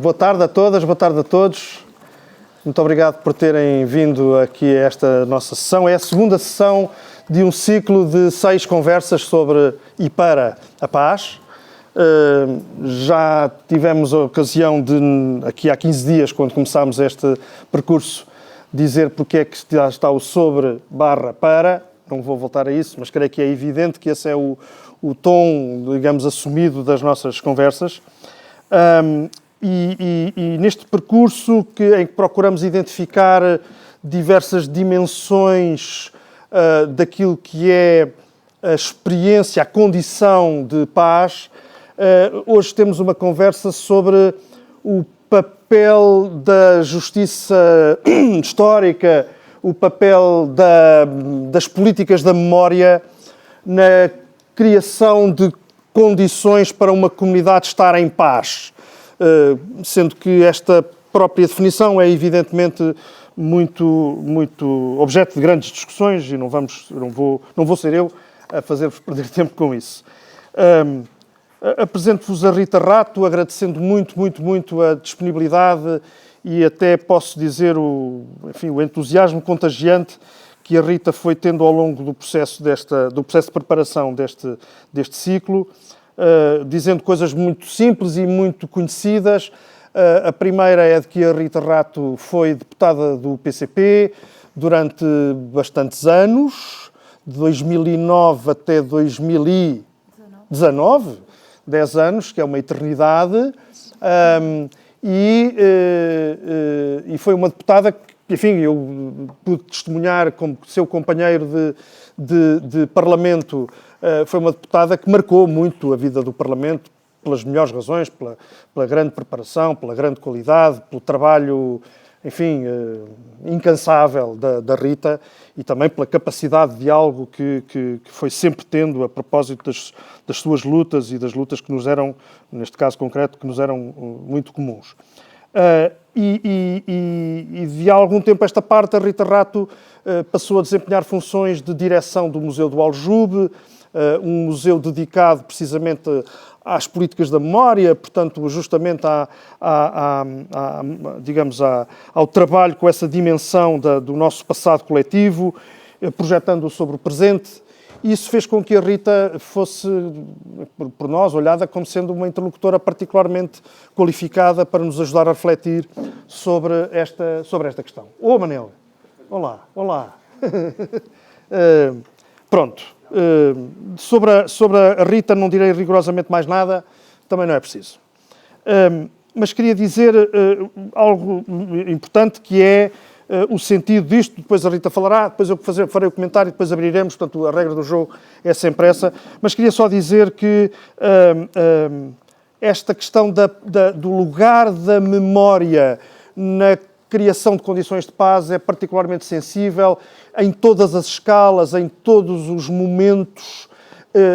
Boa tarde a todas, boa tarde a todos. Muito obrigado por terem vindo aqui a esta nossa sessão. É a segunda sessão de um ciclo de 6 conversas sobre e para a paz. Já tivemos a ocasião de, aqui há 15 dias, quando começámos este percurso, dizer porque é que já está o sobre / para. Não vou voltar a isso, mas creio que é evidente que esse é o tom, digamos, assumido das nossas conversas. E neste percurso em que procuramos identificar diversas dimensões daquilo que é a experiência, a condição de paz, hoje temos uma conversa sobre o papel da justiça histórica, o papel das políticas da memória na criação de condições para uma comunidade estar em paz, sendo que esta própria definição é evidentemente muito objeto de grandes discussões e não vou ser eu a fazer-vos perder tempo com isso. Apresento-vos a Rita Rato, agradecendo muito a disponibilidade e até posso dizer o entusiasmo contagiante que a Rita foi tendo ao longo do processo de preparação deste ciclo, dizendo coisas muito simples e muito conhecidas. A primeira é de que a Rita Rato foi deputada do PCP durante bastantes anos, de 2009 até 2019, 10 anos, que é uma eternidade, e foi uma deputada que, enfim, eu pude testemunhar como seu companheiro de Parlamento. Foi uma deputada que marcou muito a vida do Parlamento pelas melhores razões, pela grande preparação, pela grande qualidade, pelo trabalho, enfim, incansável da Rita e também pela capacidade de diálogo que foi sempre tendo a propósito das suas lutas e das lutas que nos eram, neste caso concreto, que nos eram muito comuns. E de há algum tempo esta parte, a Rita Rato passou a desempenhar funções de direção do Museu do Aljube, um museu dedicado precisamente às políticas da memória, portanto, justamente ao trabalho com essa dimensão do nosso passado coletivo, projetando-o sobre o presente. Isso fez com que a Rita fosse, por nós, olhada como sendo uma interlocutora particularmente qualificada para nos ajudar a refletir sobre esta questão. Manel. Olá. Pronto. Sobre a Rita não direi rigorosamente mais nada, também não é preciso. Mas queria dizer algo importante, que é o sentido disto. Depois a Rita falará, depois eu farei o comentário e depois abriremos, portanto a regra do jogo é sempre essa. Mas queria só dizer que esta questão do lugar da memória na criação de condições de paz é particularmente sensível em todas as escalas, em todos os momentos,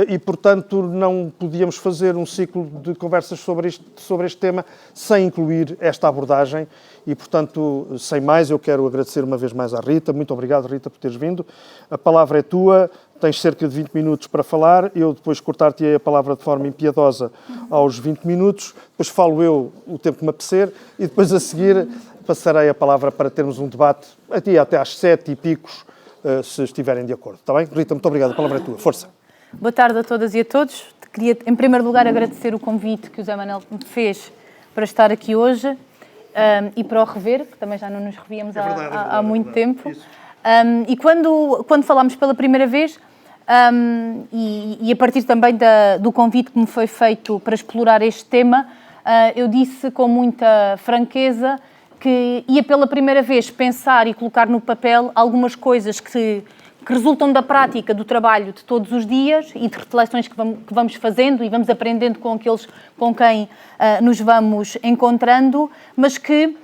e, portanto, não podíamos fazer um ciclo de conversas sobre este tema sem incluir esta abordagem. E, portanto, sem mais, eu quero agradecer uma vez mais à Rita. Muito obrigado, Rita, por teres vindo. A palavra é tua, tens cerca de 20 minutos para falar. Eu depois cortar-te a palavra de forma impiedosa aos 20 minutos. Depois falo eu o tempo que me apetecer e depois a seguir passarei a palavra para termos um debate até às 7 e picos, se estiverem de acordo. Está bem? Rita, muito obrigado. A palavra é tua. Força. Boa tarde a todas e a todos. Queria, em primeiro lugar, agradecer o convite que o Zé Manel me fez para estar aqui hoje e para o rever, que também já não nos revíamos há muito tempo. E quando falámos pela primeira vez, e a partir também do convite que me foi feito para explorar este tema, eu disse com muita franqueza que ia pela primeira vez pensar e colocar no papel algumas coisas que resultam da prática do trabalho de todos os dias e de reflexões que vamos fazendo e vamos aprendendo com aqueles com quem nos vamos encontrando, mas que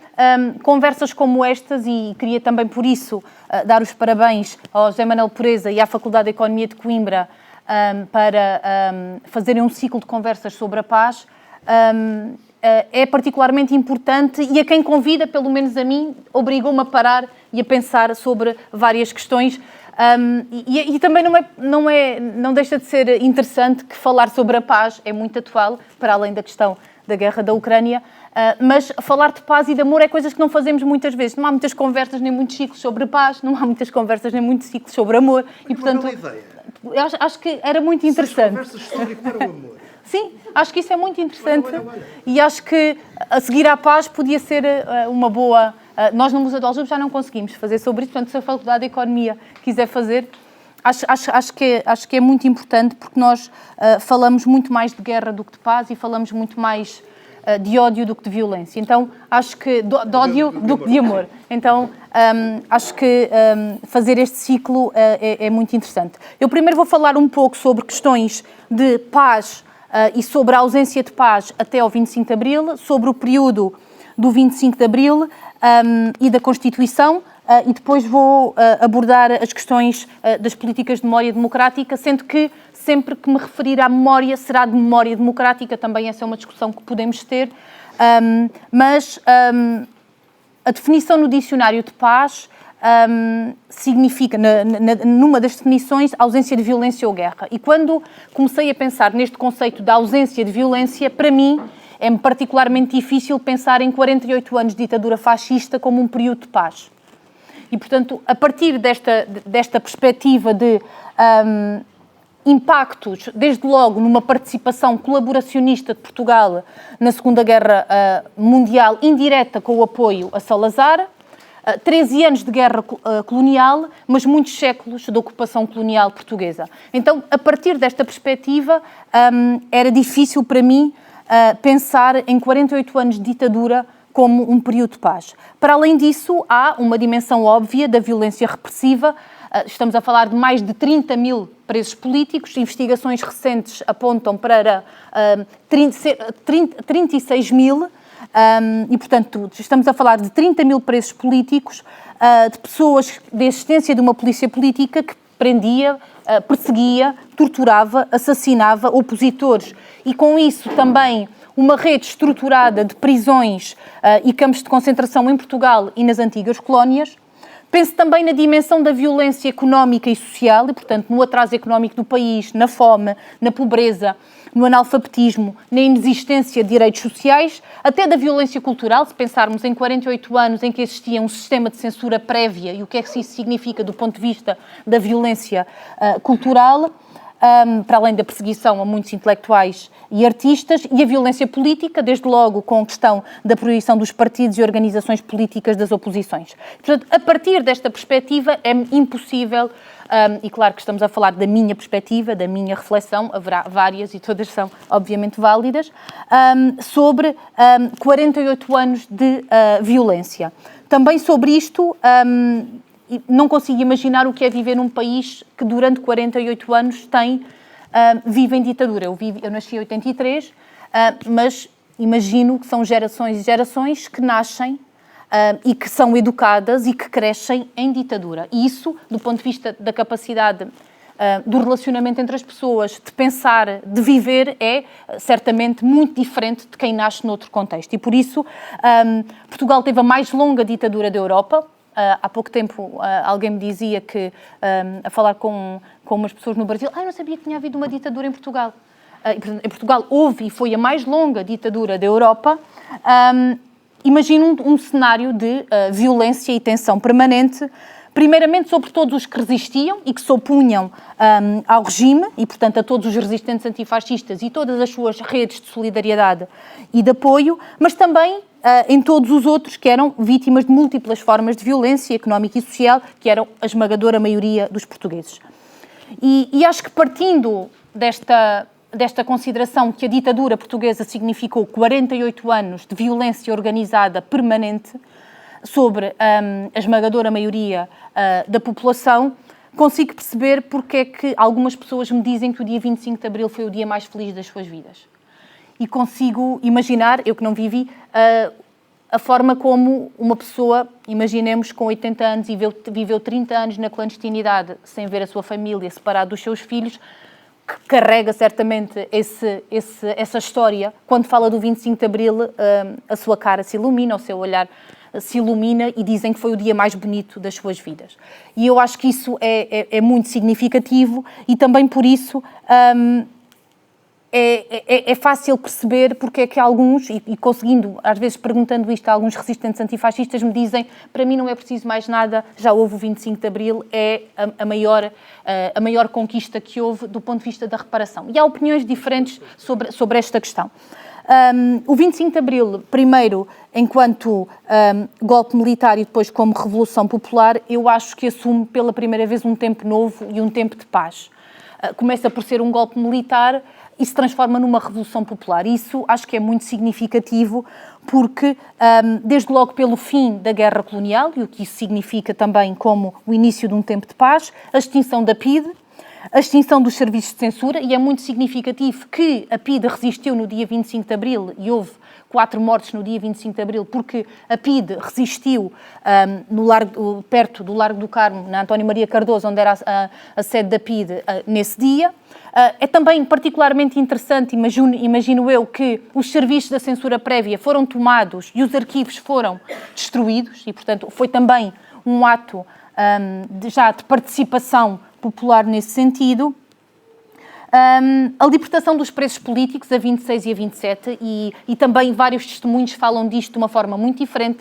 conversas como estas, e queria também por isso dar os parabéns ao José Manuel Pureza e à Faculdade de Economia de Coimbra para fazerem um ciclo de conversas sobre a paz, é particularmente importante e a quem convida, pelo menos a mim, obrigou-me a parar e a pensar sobre várias questões. E também não deixa de ser interessante que falar sobre a paz é muito atual, para além da questão da guerra da Ucrânia, mas falar de paz e de amor é coisas que não fazemos muitas vezes. Não há muitas conversas nem muitos ciclos sobre paz, não há muitas conversas nem muitos ciclos sobre amor. E, portanto, acho que era muito interessante. Conversas sobre o amor. Sim, acho que isso é muito interessante. E acho que a seguir à paz podia ser uma boa... nós no Museu do Aljube já não conseguimos fazer sobre isso, portanto, se a Faculdade de Economia quiser fazer... Acho que é muito importante, porque nós falamos muito mais de guerra do que de paz e falamos muito mais de ódio do que de violência. Então, acho que... de ódio do que de amor. Então, acho que fazer este ciclo é muito interessante. Eu primeiro vou falar um pouco sobre questões de paz e sobre a ausência de paz até ao 25 de Abril, sobre o período do 25 de Abril e da Constituição, e depois vou abordar as questões das políticas de memória democrática, sendo que sempre que me referir à memória será de memória democrática, também essa é uma discussão que podemos ter, mas a definição no dicionário de paz significa, numa das definições, ausência de violência ou guerra. E quando comecei a pensar neste conceito da ausência de violência, para mim é particularmente difícil pensar em 48 anos de ditadura fascista como um período de paz. E, portanto, a partir desta perspectiva de impactos, desde logo numa participação colaboracionista de Portugal na Segunda Guerra Mundial, indireta com o apoio a Salazar, 13 anos de guerra colonial, mas muitos séculos de ocupação colonial portuguesa. Então, a partir desta perspectiva, era difícil para mim pensar em 48 anos de ditadura como um período de paz. Para além disso, há uma dimensão óbvia da violência repressiva. Estamos a falar de mais de 30 mil presos políticos. Investigações recentes apontam para 36 mil. E, portanto, estamos a falar de 30 mil presos políticos, de pessoas de existência de uma polícia política que prendia, perseguia, torturava, assassinava opositores. E com isso também uma rede estruturada de prisões e campos de concentração em Portugal e nas antigas colónias. Penso também na dimensão da violência económica e social, e, portanto, no atraso económico do país, na fome, na pobreza, no analfabetismo, na inexistência de direitos sociais, até da violência cultural, se pensarmos em 48 anos em que existia um sistema de censura prévia e o que é que isso significa do ponto de vista da violência cultural, para além da perseguição a muitos intelectuais e artistas, e a violência política, desde logo com a questão da proibição dos partidos e organizações políticas das oposições. Portanto, a partir desta perspectiva é impossível, e claro que estamos a falar da minha perspectiva, da minha reflexão, haverá várias e todas são obviamente válidas, sobre 48 anos de violência. Também sobre isto, não consigo imaginar o que é viver num país que durante 48 anos vive em ditadura. Eu nasci em 83, mas imagino que são gerações e gerações que nascem e que são educadas e que crescem em ditadura. E isso, do ponto de vista da capacidade do relacionamento entre as pessoas, de pensar, de viver, é certamente muito diferente de quem nasce noutro contexto. E por isso, Portugal teve a mais longa ditadura da Europa. Há pouco tempo alguém me dizia que, a falar com umas pessoas no Brasil, eu não sabia que tinha havido uma ditadura em Portugal. Em Portugal houve e foi a mais longa ditadura da Europa. Imagino um cenário de violência e tensão permanente, primeiramente sobre todos os que resistiam e que se opunham ao regime e, portanto, a todos os resistentes antifascistas e todas as suas redes de solidariedade e de apoio, mas também em todos os outros que eram vítimas de múltiplas formas de violência económica e social, que eram a esmagadora maioria dos portugueses. E acho que partindo desta consideração que a ditadura portuguesa significou 48 anos de violência organizada permanente sobre a esmagadora maioria da população, consigo perceber porque é que algumas pessoas me dizem que o dia 25 de Abril foi o dia mais feliz das suas vidas. E consigo imaginar, eu que não vivi, a forma como uma pessoa, imaginemos, com 80 anos e viveu 30 anos na clandestinidade, sem ver a sua família, separado dos seus filhos, que carrega certamente essa história. Quando fala do 25 de Abril, a sua cara se ilumina, o seu olhar se ilumina e dizem que foi o dia mais bonito das suas vidas. E eu acho que isso é muito significativo e também por isso é fácil perceber porque é que alguns, e conseguindo, às vezes perguntando isto a alguns resistentes antifascistas, me dizem, para mim não é preciso mais nada, já houve o 25 de Abril, é a maior conquista que houve do ponto de vista da reparação. E há opiniões diferentes sobre esta questão. O 25 de Abril, primeiro enquanto golpe militar e depois como Revolução Popular, eu acho que assume pela primeira vez um tempo novo e um tempo de paz. Começa por ser um golpe militar e se transforma numa Revolução Popular. Isso acho que é muito significativo porque, desde logo pelo fim da Guerra Colonial, e o que isso significa também como o início de um tempo de paz, a extinção da PIDE, a extinção dos serviços de censura, e é muito significativo que a PIDE resistiu no dia 25 de Abril e houve 4 mortes no dia 25 de Abril, porque a PIDE resistiu perto do Largo do Carmo, na António Maria Cardoso, onde era a sede da PIDE, nesse dia. É também particularmente interessante, imagino eu, que os serviços da censura prévia foram tomados e os arquivos foram destruídos, e, portanto, foi também um ato já de participação popular nesse sentido. A libertação dos presos políticos, a 26 e a 27, e também vários testemunhos falam disto de uma forma muito diferente.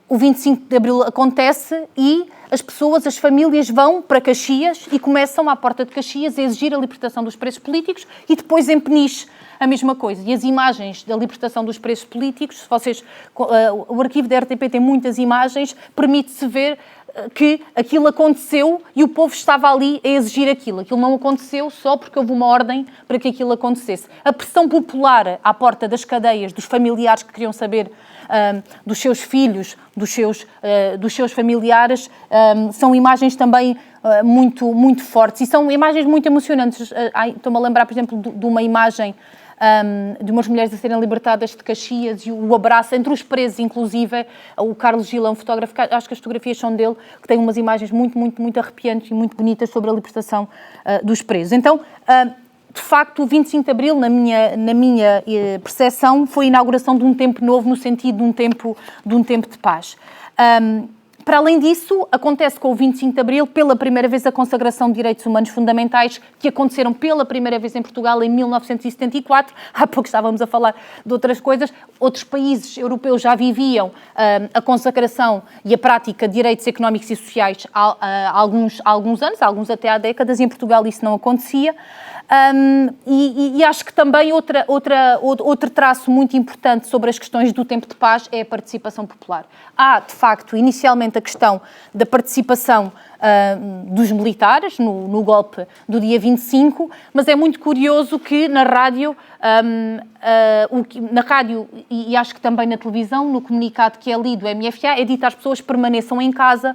O 25 de Abril acontece e as pessoas, as famílias vão para Caxias e começam à porta de Caxias a exigir a libertação dos presos políticos e depois em Peniche a mesma coisa. E as imagens da libertação dos presos políticos, se vocês, o arquivo da RTP tem muitas imagens, permite-se ver que aquilo aconteceu e o povo estava ali a exigir aquilo. Aquilo não aconteceu só porque houve uma ordem para que aquilo acontecesse. A pressão popular à porta das cadeias, dos familiares que queriam saber dos seus filhos, dos seus familiares, são imagens também muito, muito fortes e são imagens muito emocionantes. Estou-me a lembrar, por exemplo, de uma imagem de umas mulheres a serem libertadas de Caxias e o abraço entre os presos, inclusive o Carlos Gil é um fotógrafo, acho que as fotografias são dele, que tem umas imagens muito, muito, muito arrepiantes e muito bonitas sobre a libertação dos presos. Então, de facto, o 25 de Abril, na minha percepção, foi a inauguração de um tempo novo, no sentido de um tempo de paz. Para além disso, acontece com o 25 de Abril, pela primeira vez, a consagração de direitos humanos fundamentais, que aconteceram pela primeira vez em Portugal em 1974. Há pouco estávamos a falar de outras coisas. Outros países europeus já viviam a consagração e a prática de direitos económicos e sociais há alguns anos, alguns até há décadas, e em Portugal isso não acontecia. E acho que também outro traço muito importante sobre as questões do tempo de paz é a participação popular. Há, de facto, inicialmente a questão da participação dos militares no golpe do dia 25, mas é muito curioso que na rádio, e acho que também na televisão, no comunicado que é lido do MFA, é dito às pessoas permaneçam em casa,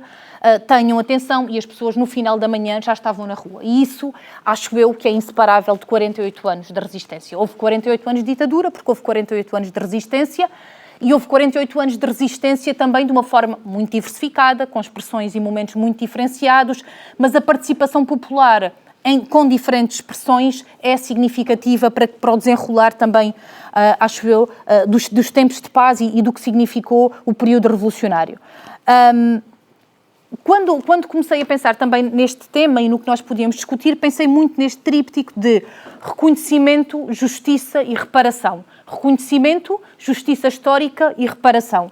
tenham atenção, e as pessoas no final da manhã já estavam na rua. E isso, acho eu, que é inseparável de 48 anos de resistência. Houve 48 anos de ditadura, porque houve 48 anos de resistência, e houve 48 anos de resistência também de uma forma muito diversificada, com expressões e momentos muito diferenciados, mas a participação popular com diferentes expressões é significativa para o desenrolar também, acho eu, dos tempos de paz e do que significou o período revolucionário. Quando comecei a pensar também neste tema e no que nós podíamos discutir, pensei muito neste tríptico de reconhecimento, justiça e reparação. Reconhecimento, justiça histórica e reparação.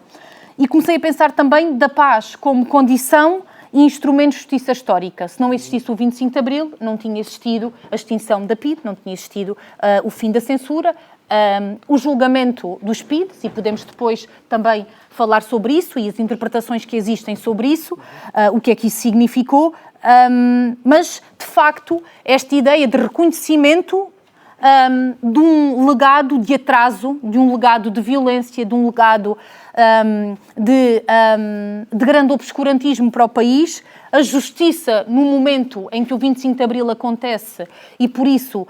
E comecei a pensar também da paz como condição e instrumento de justiça histórica. Se não existisse o 25 de Abril, não tinha existido a extinção da PIDE, não tinha existido o fim da censura, o julgamento dos PIDs, e podemos depois também falar sobre isso e as interpretações que existem sobre isso, o que é que isso significou, mas, de facto, esta ideia de reconhecimento de um legado de atraso, de um legado de violência, de um legado de grande obscurantismo para o país, a justiça no momento em que o 25 de Abril acontece e, por isso,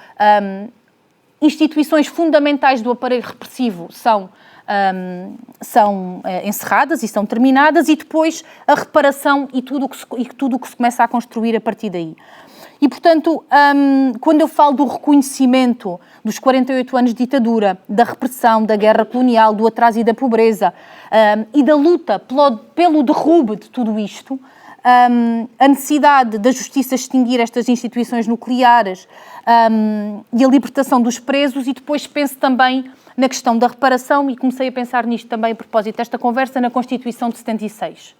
instituições fundamentais do aparelho repressivo são encerradas e são terminadas, e depois a reparação e tudo o que se começa a construir a partir daí. E, portanto, quando eu falo do reconhecimento dos 48 anos de ditadura, da repressão, da guerra colonial, do atraso e da pobreza, e da luta pelo derrube de tudo isto, a necessidade da justiça extinguir estas instituições nucleares e a libertação dos presos, e depois penso também na questão da reparação, e comecei a pensar nisto também a propósito desta conversa, na Constituição de 76.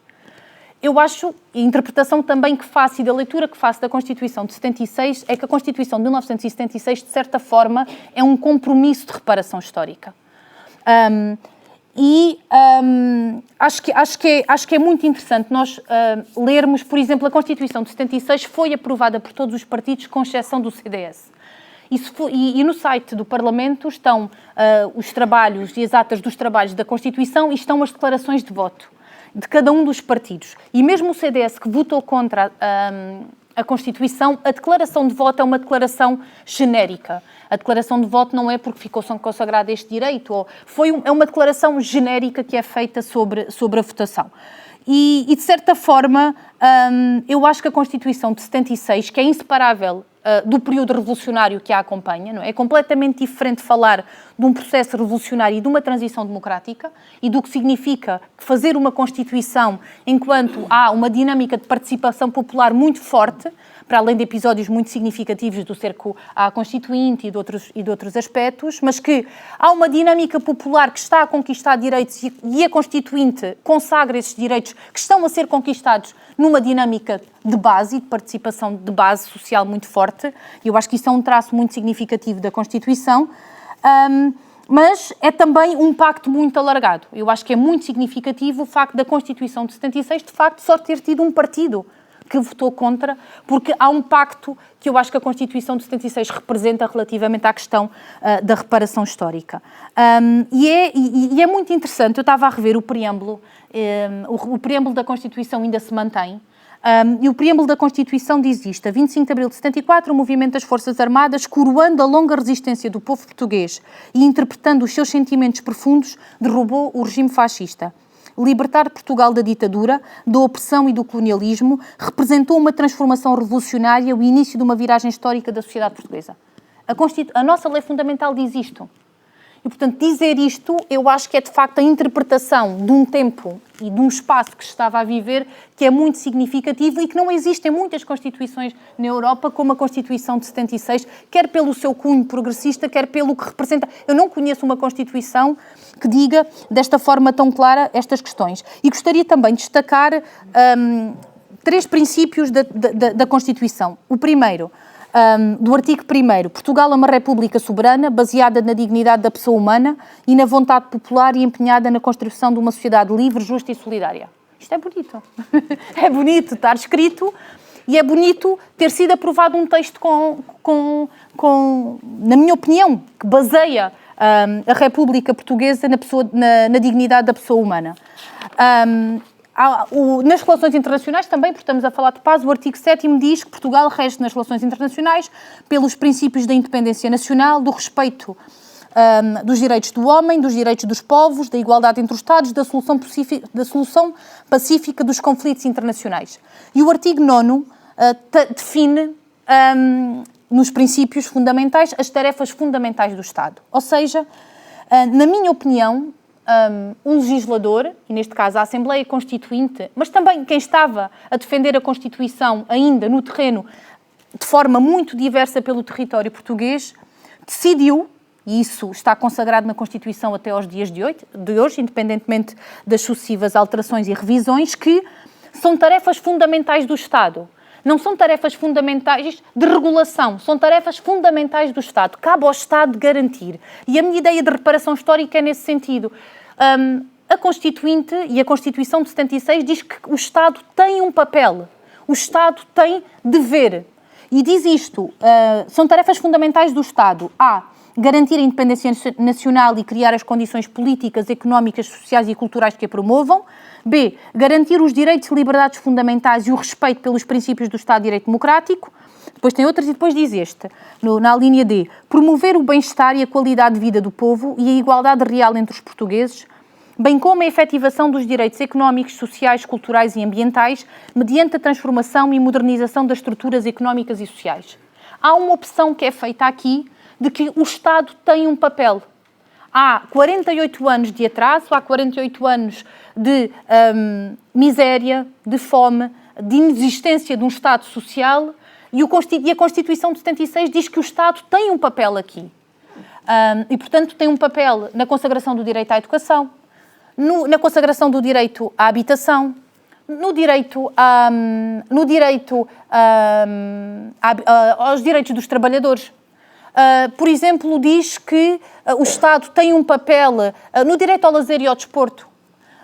Eu acho, e a interpretação também que faço e da leitura que faço da Constituição de 76, é que a Constituição de 1976, de certa forma, é um compromisso de reparação histórica. Acho que é muito interessante nós lermos, por exemplo, a Constituição de 76 foi aprovada por todos os partidos, com exceção do CDS. E no site do Parlamento estão os trabalhos e as atas dos trabalhos da Constituição, e estão as declarações de voto de cada um dos partidos. E mesmo o CDS, que votou contra a Constituição, a declaração de voto é uma declaração genérica. A declaração de voto não é porque ficou consagrado este direito, é uma declaração genérica que é feita sobre a votação. E de certa forma, eu acho que a Constituição de 76, que é inseparável do período revolucionário que a acompanha, não é? É completamente diferente falar de um processo revolucionário e de uma transição democrática, e do que significa fazer uma Constituição enquanto há uma dinâmica de participação popular muito forte, para além de episódios muito significativos do cerco à Constituinte e de outros aspectos, mas que há uma dinâmica popular que está a conquistar direitos, e a Constituinte consagra esses direitos que estão a ser conquistados numa dinâmica de base e de participação de base social muito forte. E eu acho que isso é um traço muito significativo da Constituição, mas é também um pacto muito alargado. Eu acho que é muito significativo o facto da Constituição de 76, de facto, só ter tido um partido que votou contra, porque há um pacto que eu acho que a Constituição de 76 representa relativamente à questão da reparação histórica. E é muito interessante, eu estava a rever o preâmbulo, o preâmbulo da Constituição ainda se mantém, e o preâmbulo da Constituição diz isto: a 25 de abril de 74, o movimento das Forças Armadas, coroando a longa resistência do povo português e interpretando os seus sentimentos profundos, derrubou o regime fascista. Libertar Portugal da ditadura, da opressão e do colonialismo, representou uma transformação revolucionária, o início de uma viragem histórica da sociedade portuguesa. A nossa lei fundamental diz isto. E, portanto, dizer isto, eu acho que é, de facto, a interpretação de um tempo e de um espaço que se estava a viver, que é muito significativo, e que não existem muitas constituições na Europa como a Constituição de 76, quer pelo seu cunho progressista, quer pelo que representa. Eu não conheço uma Constituição que diga desta forma tão clara estas questões. E gostaria também de destacar 3 princípios da Constituição. O primeiro, do artigo 1º, Portugal é uma república soberana, baseada na dignidade da pessoa humana e na vontade popular, e empenhada na construção de uma sociedade livre, justa e solidária. Isto é bonito. É bonito estar escrito, e é bonito ter sido aprovado um texto na minha opinião, que baseia a República Portuguesa na dignidade da pessoa humana. Nas relações internacionais também, porque estamos a falar de paz, o artigo 7º diz que Portugal rege nas relações internacionais pelos princípios da independência nacional, do respeito dos direitos do homem, dos direitos dos povos, da igualdade entre os Estados, da solução pacífica dos conflitos internacionais. E o artigo 9º define, nos princípios fundamentais, as tarefas fundamentais do Estado. Ou seja, na minha opinião, um legislador, e neste caso a Assembleia Constituinte, mas também quem estava a defender a Constituição ainda no terreno, de forma muito diversa pelo território português, decidiu, e isso está consagrado na Constituição até aos dias de hoje, independentemente das sucessivas alterações e revisões, que são tarefas fundamentais do Estado. Não são tarefas fundamentais de regulação, são tarefas fundamentais do Estado. Cabe ao Estado garantir. E a minha ideia de reparação histórica é nesse sentido. A Constituinte e a Constituição de 76 diz que o Estado tem um papel, o Estado tem dever. E diz isto, são tarefas fundamentais do Estado. A, garantir a independência nacional e criar as condições políticas, económicas, sociais e culturais que a promovam. B, garantir os direitos e liberdades fundamentais e o respeito pelos princípios do Estado de Direito Democrático. Depois tem outras e depois diz este, na linha D, promover o bem-estar e a qualidade de vida do povo e a igualdade real entre os portugueses, bem como a efetivação dos direitos económicos, sociais, culturais e ambientais, mediante a transformação e modernização das estruturas económicas e sociais. Há uma opção que é feita aqui de que o Estado tem um papel. Há 48 anos de atraso, há 48 anos de miséria, de fome, de inexistência de um Estado social e a Constituição de 76 diz que o Estado tem um papel aqui. E, portanto, tem um papel na consagração do direito à educação, na consagração do direito à habitação, no direito aos direitos dos trabalhadores. Por exemplo, diz que o Estado tem um papel no direito ao lazer e ao desporto.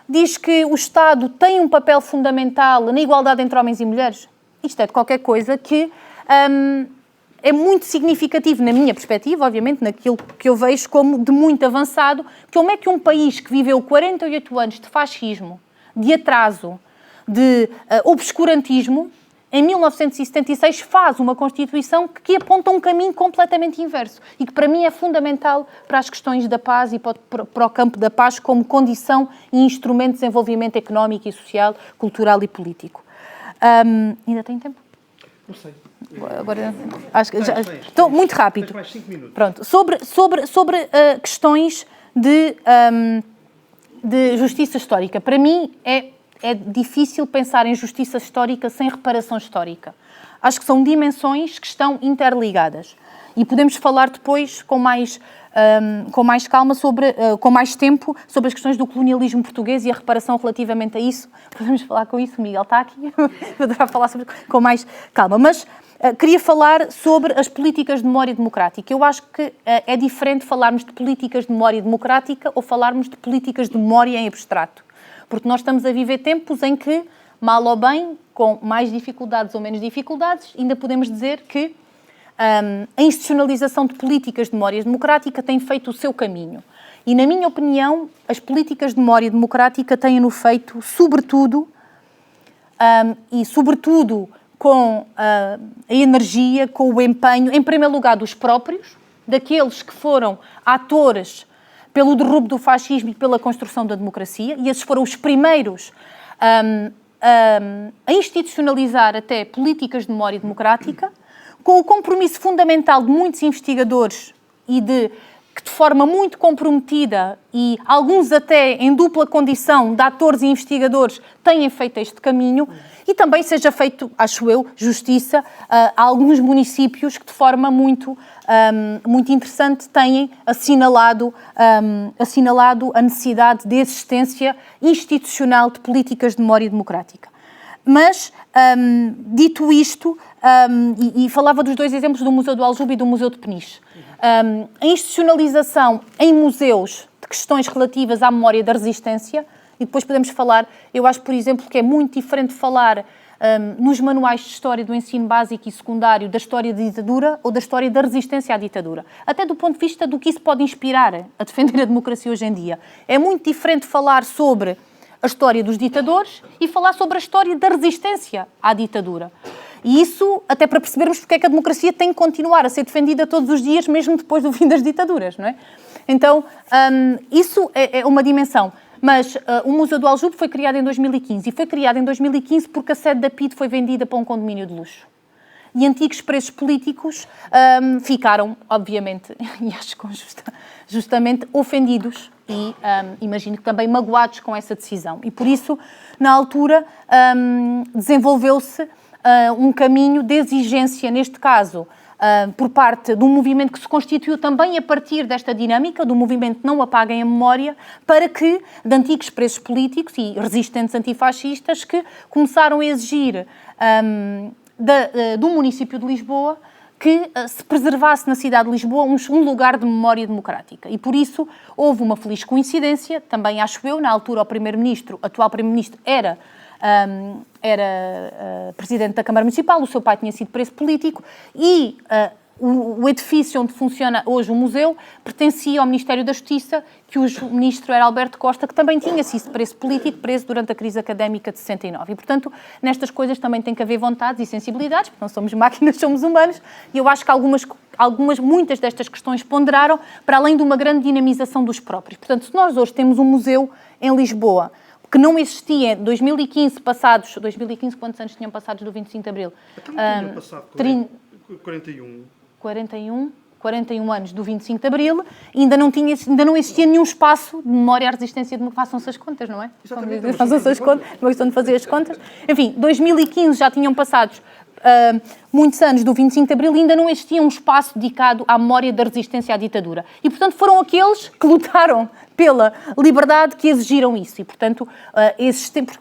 Diz que o Estado tem um papel fundamental na igualdade entre homens e mulheres. Isto é de qualquer coisa que é muito significativo, na minha perspectiva, obviamente, naquilo que eu vejo como de muito avançado, como é que um país que viveu 48 anos de fascismo, de atraso, de obscurantismo, em 1976 faz uma Constituição que aponta um caminho completamente inverso e que para mim é fundamental para as questões da paz e para o campo da paz como condição e instrumento de desenvolvimento económico e social, cultural e político. Ainda tem tempo? Não sei. Agora, acho que já, estou muito rápido. Mais 5 minutos. Pronto. Sobre questões de justiça histórica. Para mim é difícil pensar em justiça histórica sem reparação histórica. Acho que são dimensões que estão interligadas. E podemos falar depois com mais calma, com mais tempo, sobre as questões do colonialismo português e a reparação relativamente a isso. Podemos falar com isso, o Miguel está aqui, poderá falar com mais calma. Mas queria falar sobre as políticas de memória democrática. Eu acho que é diferente falarmos de políticas de memória democrática ou falarmos de políticas de memória em abstrato. Porque nós estamos a viver tempos em que, mal ou bem, com mais dificuldades ou menos dificuldades, ainda podemos dizer que a institucionalização de políticas de memória democrática tem feito o seu caminho. E, na minha opinião, as políticas de memória democrática têm-no feito, sobretudo com a energia, com o empenho, em primeiro lugar, dos próprios, daqueles que foram atores pelo derrubo do fascismo e pela construção da democracia, e esses foram os primeiros a institucionalizar até políticas de memória democrática, com o compromisso fundamental de muitos investigadores e que de forma muito comprometida e alguns até em dupla condição de atores e investigadores têm feito este caminho e também seja feito, acho eu, justiça a alguns municípios que de forma muito interessante têm assinalado a necessidade de existência institucional de políticas de memória democrática. Mas, dito isto, e falava dos dois exemplos do Museu do Aljube e do Museu de Peniche, a institucionalização em museus de questões relativas à memória da resistência, e depois podemos falar, eu acho, por exemplo, que é muito diferente falar nos manuais de história do ensino básico e secundário da história da ditadura ou da história da resistência à ditadura. Até do ponto de vista do que isso pode inspirar a defender a democracia hoje em dia. É muito diferente falar sobre a história dos ditadores e falar sobre a história da resistência à ditadura. E isso até para percebermos porque é que a democracia tem que continuar a ser defendida todos os dias, mesmo depois do fim das ditaduras, não é? Então, isso é uma dimensão. Mas o Museu do Aljube foi criado em 2015 e foi criado em 2015 porque a sede da PIDE foi vendida para um condomínio de luxo. E antigos presos políticos ficaram, obviamente, e acho que justamente ofendidos e imagino que também magoados com essa decisão. E por isso, na altura, desenvolveu-se um caminho de exigência, neste caso, por parte de um movimento que se constituiu também a partir desta dinâmica, do movimento Não Apaguem a Memória, para que, de antigos presos políticos e resistentes antifascistas, que começaram a exigir do município de Lisboa que se preservasse na cidade de Lisboa um lugar de memória democrática. E por isso houve uma feliz coincidência, também acho eu, na altura o atual Primeiro-Ministro era presidente da Câmara Municipal, o seu pai tinha sido preso político e o edifício onde funciona hoje o museu pertencia ao Ministério da Justiça, cujo ministro era Alberto Costa, que também tinha sido preso político, preso durante a crise académica de 69. E, portanto, nestas coisas também tem que haver vontades e sensibilidades, porque não somos máquinas, somos humanos, e eu acho que muitas destas questões ponderaram para além de uma grande dinamização dos próprios. Portanto, se nós hoje temos um museu em Lisboa, que não existia em 2015, quantos anos tinham passados do 25 de Abril? Tinham passado 41. 41 anos do 25 de Abril, ainda não existia nenhum espaço de memória à resistência de... Façam-se as contas, não é? Façam-se as contas, uma questão de fazer as contas. Enfim, 2015 já tinham passado muitos anos do 25 de Abril e ainda não existia um espaço dedicado à memória da resistência à ditadura. E, portanto, foram aqueles que lutaram pela liberdade que exigiram isso. E, portanto,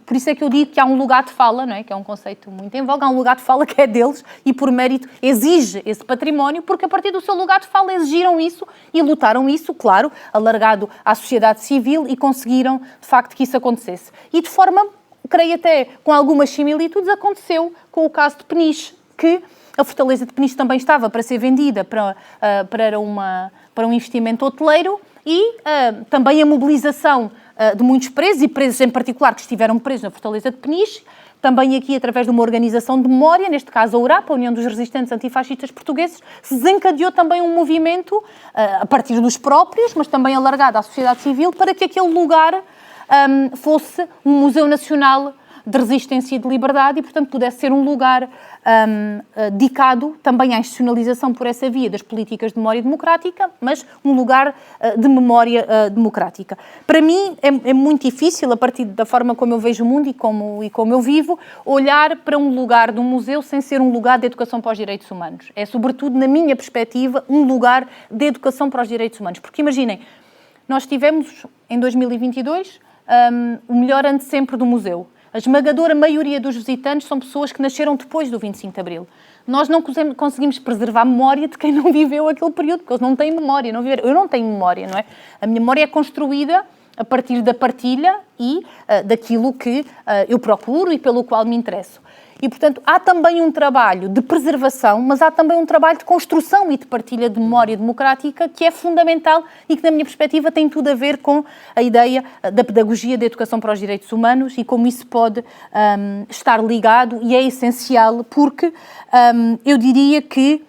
por isso é que eu digo que há um lugar de fala, não é? Que é um conceito muito em voga, há um lugar de fala que é deles e, por mérito, exige esse património, porque a partir do seu lugar de fala exigiram isso e lutaram isso, claro, alargado à sociedade civil e conseguiram, de facto, que isso acontecesse. E de forma... creio até com algumas similitudes, aconteceu com o caso de Peniche, que a fortaleza de Peniche também estava para ser vendida para um investimento hoteleiro e também a mobilização de muitos presos, e presos em particular que estiveram presos na fortaleza de Peniche, também aqui através de uma organização de memória, neste caso a URAP, a União dos Resistentes Antifascistas Portugueses, se desencadeou também um movimento, a partir dos próprios, mas também alargado à sociedade civil, para que aquele lugar fosse um Museu Nacional de Resistência e de Liberdade e, portanto, pudesse ser um lugar dedicado também à institucionalização por essa via das políticas de memória democrática, mas um lugar de memória democrática. Para mim é muito difícil, a partir da forma como eu vejo o mundo e como eu vivo, olhar para um lugar de um museu sem ser um lugar de educação para os direitos humanos. É, sobretudo, na minha perspectiva, um lugar de educação para os direitos humanos. Porque, imaginem, nós tivemos, em 2022, o melhor ano de sempre do museu. A esmagadora maioria dos visitantes são pessoas que nasceram depois do 25 de Abril. Nós não conseguimos preservar a memória de quem não viveu aquele período, porque eles não têm memória, não viveram. Eu não tenho memória, não é? A minha memória é construída a partir da partilha e daquilo que eu procuro e pelo qual me interesso. E, portanto, há também um trabalho de preservação, mas há também um trabalho de construção e de partilha de memória democrática que é fundamental e que, na minha perspectiva, tem tudo a ver com a ideia da pedagogia da educação para os direitos humanos e como isso pode estar ligado e é essencial porque eu diria que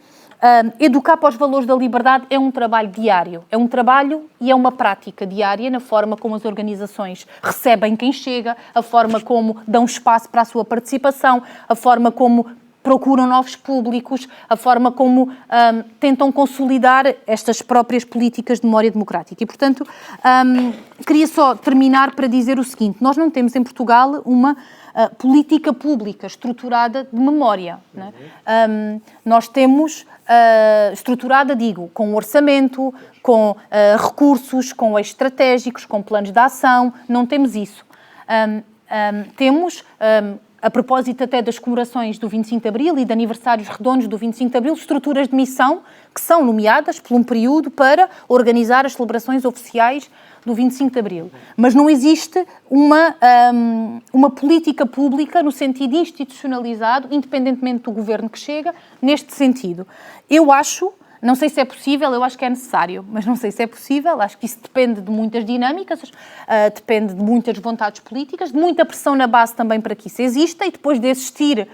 educar para os valores da liberdade é um trabalho diário. É um trabalho e é uma prática diária na forma como as organizações recebem quem chega, a forma como dão espaço para a sua participação, a forma como procuram novos públicos, a forma como tentam consolidar estas próprias políticas de memória democrática. E, portanto, queria só terminar para dizer o seguinte: nós não temos em Portugal uma política pública estruturada de memória. Não é? Nós temos estruturada, digo, com orçamento, com recursos, com eixos estratégicos, com planos de ação. Não temos isso. Temos, a propósito até das comemorações do 25 de Abril e de aniversários redondos do 25 de Abril, estruturas de missão que são nomeadas por um período para organizar as celebrações oficiais do 25 de Abril. Mas não existe uma política pública no sentido institucionalizado, independentemente do governo que chega, neste sentido. Eu acho, não sei se é possível, eu acho que é necessário, mas não sei se é possível, acho que isso depende de muitas dinâmicas, depende de muitas vontades políticas, de muita pressão na base também para que isso exista e depois de existir,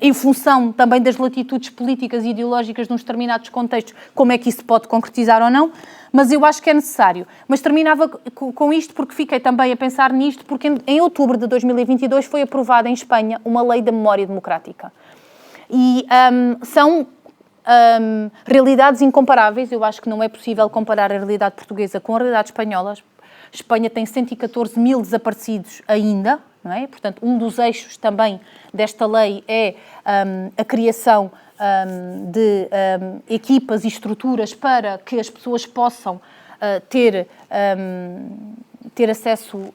em função também das latitudes políticas e ideológicas de uns determinados contextos, como é que isso pode concretizar ou não, mas eu acho que é necessário. Mas terminava com isto porque fiquei também a pensar nisto, porque em outubro de 2022 foi aprovada em Espanha uma lei da memória democrática. E são realidades incomparáveis. Eu acho que não é possível comparar a realidade portuguesa com a realidade espanhola. Espanha tem 114 mil desaparecidos ainda, não é? Portanto, um dos eixos também desta lei é a criação de equipas e estruturas para que as pessoas possam ter acesso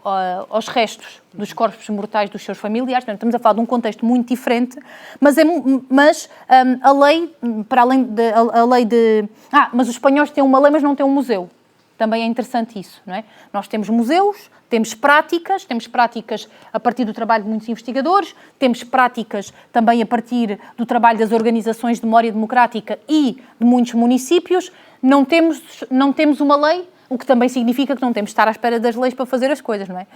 aos restos dos corpos mortais dos seus familiares. Portanto, estamos a falar de um contexto muito diferente, mas a lei, para além a lei de... mas os espanhóis têm uma lei, mas não têm um museu. Também é interessante isso, não é? Nós temos museus, temos práticas a partir do trabalho de muitos investigadores, temos práticas também a partir do trabalho das organizações de memória democrática e de muitos municípios. Não temos uma lei, o que também significa que não temos de estar à espera das leis para fazer as coisas, não é?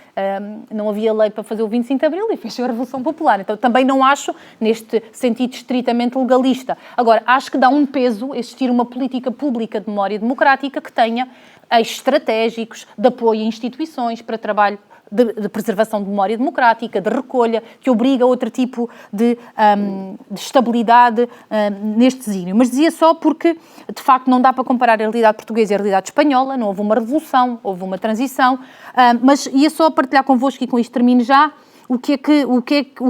Não havia lei para fazer o 25 de Abril e fez a Revolução Popular. Então, também não acho, neste sentido estritamente legalista. Agora, acho que dá um peso existir uma política pública de memória democrática que tenha eixos estratégicos de apoio a instituições para trabalho de preservação de memória democrática, de recolha, que obriga a outro tipo de estabilidade neste desígnio. Mas dizia só porque, de facto, não dá para comparar a realidade portuguesa e a realidade espanhola, não houve uma revolução, houve uma transição, mas ia só partilhar convosco, e com isto termino já,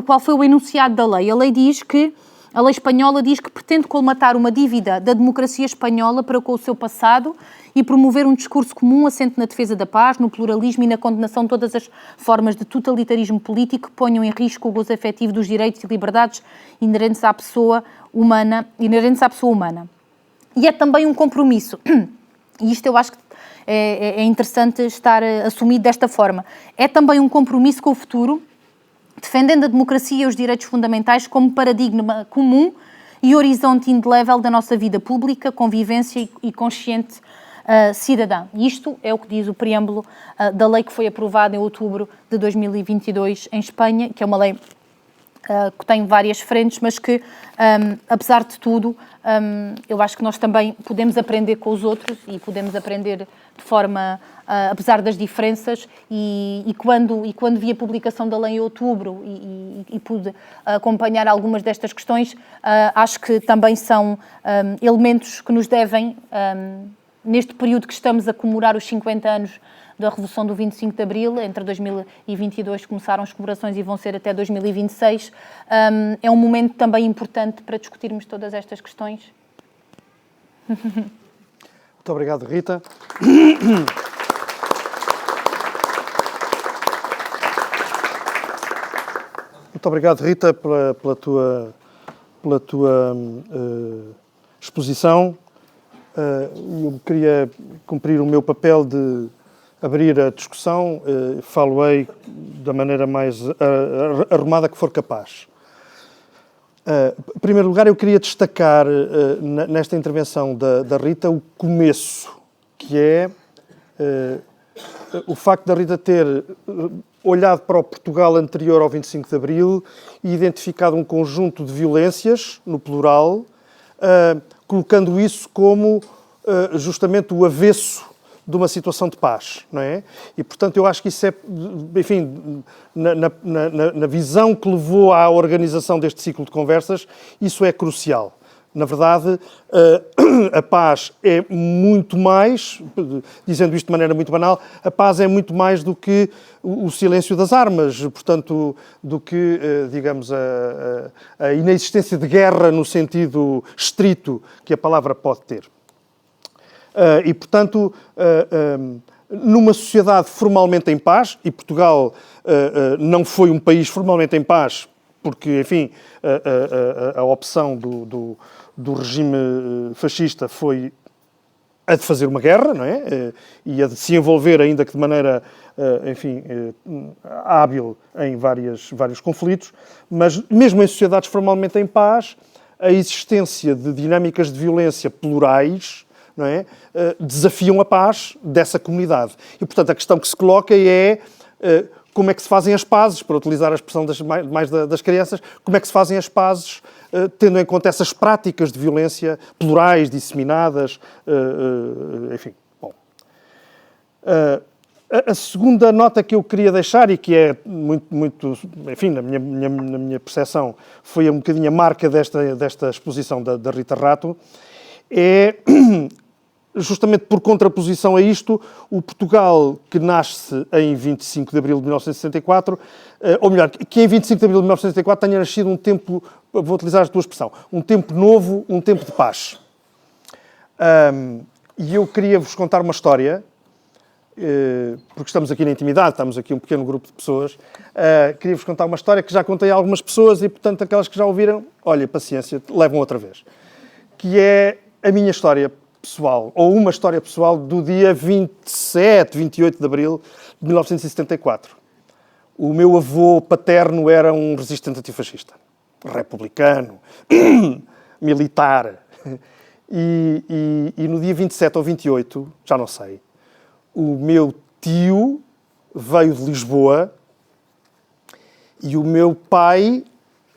qual foi o enunciado da lei. A lei espanhola diz que pretende colmatar uma dívida da democracia espanhola para com o seu passado e promover um discurso comum assente na defesa da paz, no pluralismo e na condenação de todas as formas de totalitarismo político que ponham em risco o gozo efetivo dos direitos e liberdades inerentes à pessoa humana. E é também um compromisso, e isto eu acho que é interessante estar assumido desta forma, é também um compromisso com o futuro, defendendo a democracia e os direitos fundamentais como paradigma comum e horizonte indelével da nossa vida pública, convivência e consciente cidadã. Isto é o que diz o preâmbulo da lei que foi aprovada em outubro de 2022 em Espanha, que é uma lei que tem várias frentes, mas que, apesar de tudo, eu acho que nós também podemos aprender com os outros e podemos aprender de forma, apesar das diferenças, e quando vi a publicação da lei em outubro e pude acompanhar algumas destas questões, acho que também são elementos que nos devem, neste período que estamos a comemorar os 50 anos da Revolução do 25 de Abril, entre 2022 começaram as comemorações e vão ser até 2026, é um momento também importante para discutirmos todas estas questões. Muito obrigado, Rita. Muito obrigado, Rita, pela tua exposição. Eu queria cumprir o meu papel de abrir a discussão, falo-ei da maneira mais arrumada que for capaz. Em primeiro lugar, eu queria destacar nesta intervenção da Rita o começo, que é o facto da Rita ter olhado para o Portugal anterior ao 25 de Abril e identificado um conjunto de violências, no plural, colocando isso como justamente o avesso de uma situação de paz, não é? E, portanto, eu acho que isso é, enfim, na visão que levou à organização deste ciclo de conversas, isso é crucial. Na verdade, a paz é muito mais, dizendo isto de maneira muito banal, a paz é muito mais do que o silêncio das armas, portanto, do que, digamos, a inexistência de guerra no sentido estrito que a palavra pode ter. E, portanto, numa sociedade formalmente em paz, e Portugal não foi um país formalmente em paz, porque, enfim, a opção do regime fascista foi a de fazer uma guerra, não é? E a de se envolver, ainda que de maneira, enfim, hábil em vários conflitos, mas mesmo em sociedades formalmente em paz, a existência de dinâmicas de violência plurais, não é? Desafiam a paz dessa comunidade. E, portanto, a questão que se coloca é como é que se fazem as pazes, para utilizar a expressão das crianças, como é que se fazem as pazes tendo em conta essas práticas de violência plurais, disseminadas, enfim. Bom. A segunda nota que eu queria deixar, e que é muito enfim, na minha percepção, foi um bocadinho a marca desta exposição da Rita Rato, é, justamente por contraposição a isto, o Portugal que nasce em 25 de abril de 1964, ou melhor, que em 25 de abril de 1964 tenha nascido um tempo, vou utilizar a tua expressão, um tempo novo, um tempo de paz. E eu queria-vos contar uma história, porque estamos aqui na intimidade, estamos aqui um pequeno grupo de pessoas, queria-vos contar uma história que já contei a algumas pessoas e, portanto, aquelas que já ouviram, olha, paciência, levam outra vez. Que é a minha história pessoal, ou uma história pessoal do dia 27, 28 de abril de 1974. O meu avô paterno era um resistente antifascista, republicano, militar. E no dia 27 ou 28, já não sei, o meu tio veio de Lisboa e o meu pai,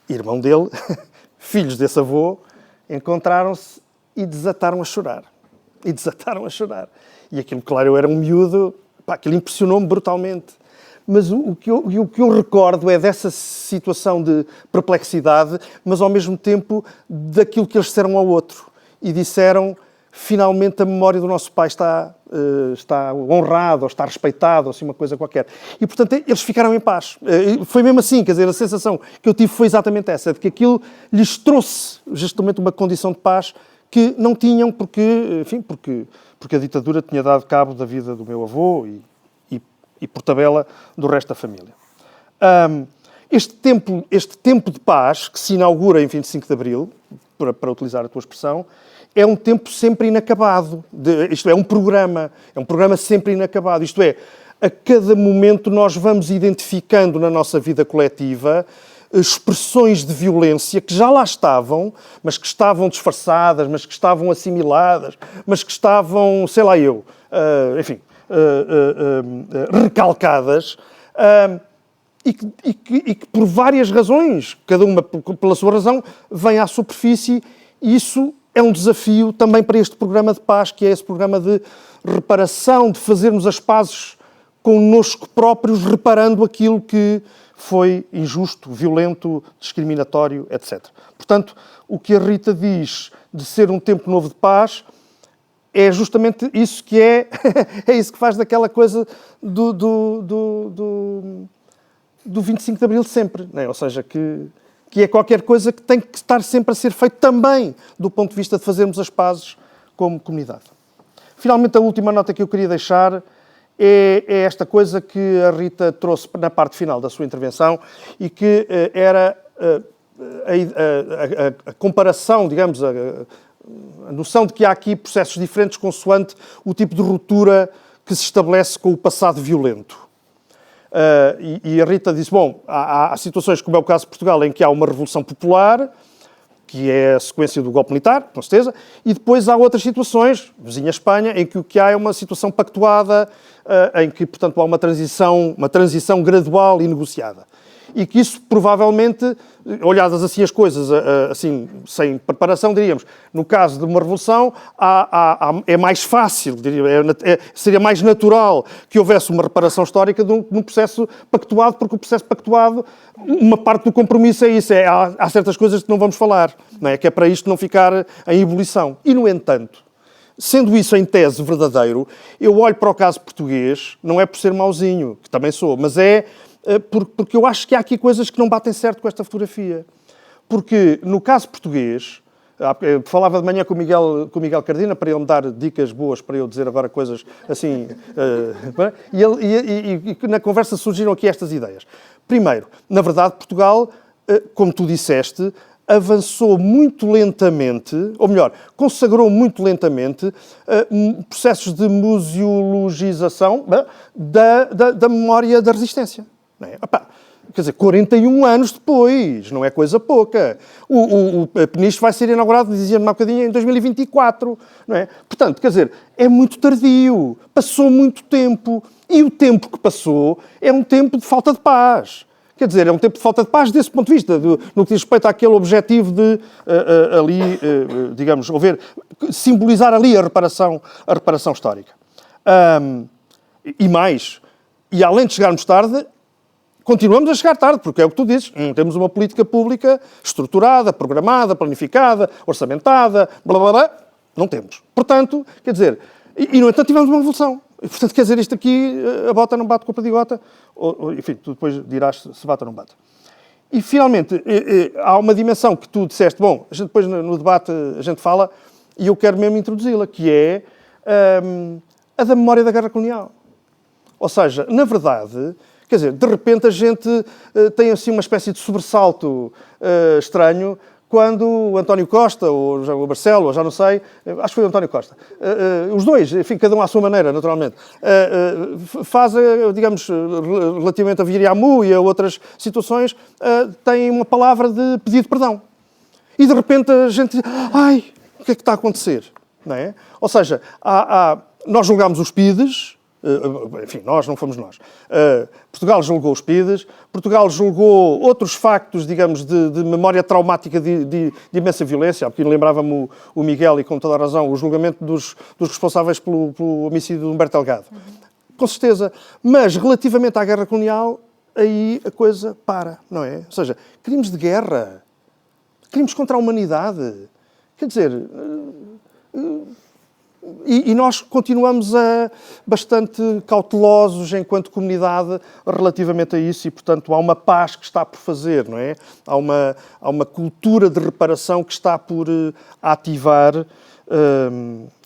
irmão dele, filhos desse avô, encontraram-se e desataram a chorar. E aquilo, claro, eu era um miúdo, aquilo impressionou-me brutalmente. mas o que eu recordo é dessa situação de perplexidade, mas ao mesmo tempo daquilo que eles disseram ao outro. E disseram, finalmente a memória do nosso pai está honrada, ou está respeitada, ou assim uma coisa qualquer. E, portanto, eles ficaram em paz. Foi mesmo assim, quer dizer, a sensação que eu tive foi exatamente essa, de que aquilo lhes trouxe justamente uma condição de paz que não tinham porque a ditadura tinha dado cabo da vida do meu avô e por tabela, do resto da família. Este tempo de paz, que se inaugura em 25 de Abril, para utilizar a tua expressão, é um tempo sempre inacabado. Isto é um programa sempre inacabado. Isto é, a cada momento nós vamos identificando na nossa vida coletiva expressões de violência que já lá estavam, mas que estavam disfarçadas, mas que estavam assimiladas, mas que estavam, sei lá eu, recalcadas, e que por várias razões, cada uma pela sua razão, vem à superfície, e isso é um desafio também para este programa de paz, que é esse programa de reparação, de fazermos as pazes connosco próprios, reparando aquilo que foi injusto, violento, discriminatório, etc. Portanto, o que a Rita diz de ser um tempo novo de paz é justamente isso que é isso que faz daquela coisa do 25 de Abril sempre, não é? Ou seja, que é qualquer coisa que tem que estar sempre a ser feito também do ponto de vista de fazermos as pazes como comunidade. Finalmente, a última nota que eu queria deixar é esta coisa que a Rita trouxe na parte final da sua intervenção e que era a comparação, digamos, a noção de que há aqui processos diferentes consoante o tipo de ruptura que se estabelece com o passado violento. E a Rita disse, bom, há situações, como é o caso de Portugal, em que há uma revolução popular, que é a sequência do golpe militar, com certeza, e depois há outras situações, vizinha Espanha, em que o que há é uma situação pactuada, em que, portanto, há uma transição gradual e negociada. E que isso, provavelmente, olhadas assim as coisas, assim, sem preparação, diríamos, no caso de uma revolução, é mais fácil, seria mais natural que houvesse uma reparação histórica num processo pactuado, porque o processo pactuado, uma parte do compromisso é isso, há certas coisas que não vamos falar, não é? Que é para isto não ficar em ebulição. E, no entanto, sendo isso em tese verdadeiro, eu olho para o caso português, não é por ser mauzinho, que também sou, mas porque eu acho que há aqui coisas que não batem certo com esta fotografia. Porque, no caso português, eu falava de manhã com o Miguel Cardina para ele me dar dicas boas para eu dizer agora coisas assim, e na conversa surgiram aqui estas ideias. Primeiro, na verdade, Portugal, como tu disseste, avançou muito lentamente, ou melhor, consagrou muito lentamente processos de museologização da memória da resistência. Não é? Quer dizer, 41 anos depois, não é coisa pouca. O Peniche vai ser inaugurado, dizia-me há bocadinho, em 2024. Não é? Portanto, quer dizer, é muito tardio, passou muito tempo, e o tempo que passou é um tempo de falta de paz. Quer dizer, é um tempo de falta de paz desse ponto de vista, no que diz respeito àquele objetivo de digamos, simbolizar ali a reparação histórica. E mais, e além de chegarmos tarde, continuamos a chegar tarde, porque é o que tu dizes, não temos uma política pública estruturada, programada, planificada, orçamentada, blá, blá, blá, não temos. Portanto, quer dizer, e no entanto tivemos uma revolução. E, portanto, quer dizer, isto aqui, a bota não bate com a perdigota, enfim, tu depois dirás se bate ou não bate. E, finalmente, há uma dimensão que tu disseste, bom, a gente depois no debate a gente fala, e eu quero mesmo introduzi-la, que é a da memória da guerra colonial. Ou seja, na verdade, quer dizer, de repente a gente tem assim uma espécie de sobressalto estranho quando o António Costa, ou o Marcelo, ou já não sei, acho que foi o António Costa, os dois, enfim, cada um à sua maneira, naturalmente, faz, digamos, relativamente a Viriamu e a outras situações, têm uma palavra de pedido de perdão. E de repente a gente diz, ai, o que é que está a acontecer? Não é? Ou seja, nós julgámos os PIDES, enfim, nós, não fomos nós. Portugal julgou os PIDES, Portugal julgou outros factos, digamos, de memória traumática de imensa violência. Há bocadinho lembrava-me o Miguel, e com toda a razão, o julgamento dos responsáveis pelo homicídio de Humberto Delgado. com certeza. Mas, relativamente à guerra colonial, aí a coisa para, não é? Ou seja, crimes de guerra, crimes contra a humanidade. Quer dizer, e nós continuamos bastante cautelosos enquanto comunidade relativamente a isso e, portanto, há uma paz que está por fazer, não é? Há uma cultura de reparação que está por ativar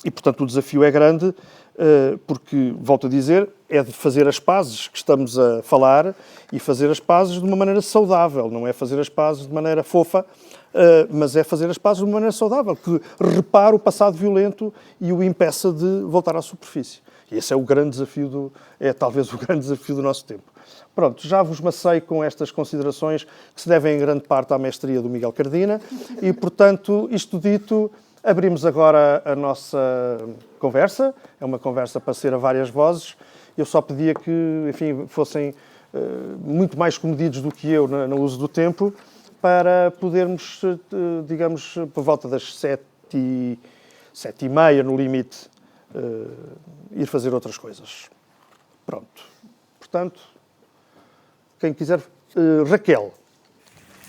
e, portanto, o desafio é grande porque, volto a dizer, é de fazer as pazes que estamos a falar e fazer as pazes de uma maneira saudável, não é fazer as pazes de maneira fofa, mas é fazer as pazes de uma maneira saudável, que repare o passado violento e o impeça de voltar à superfície. E esse é o grande desafio, talvez o grande desafio do nosso tempo. Pronto, já vos macei com estas considerações que se devem em grande parte à mestria do Miguel Cardina e, portanto, isto dito, abrimos agora a nossa conversa. É uma conversa para ser a várias vozes. Eu só pedia que, enfim, fossem muito mais comedidos do que eu no uso do tempo, para podermos, digamos, por volta das 7h30, no limite, ir fazer outras coisas. Pronto. Portanto, quem quiser... Raquel.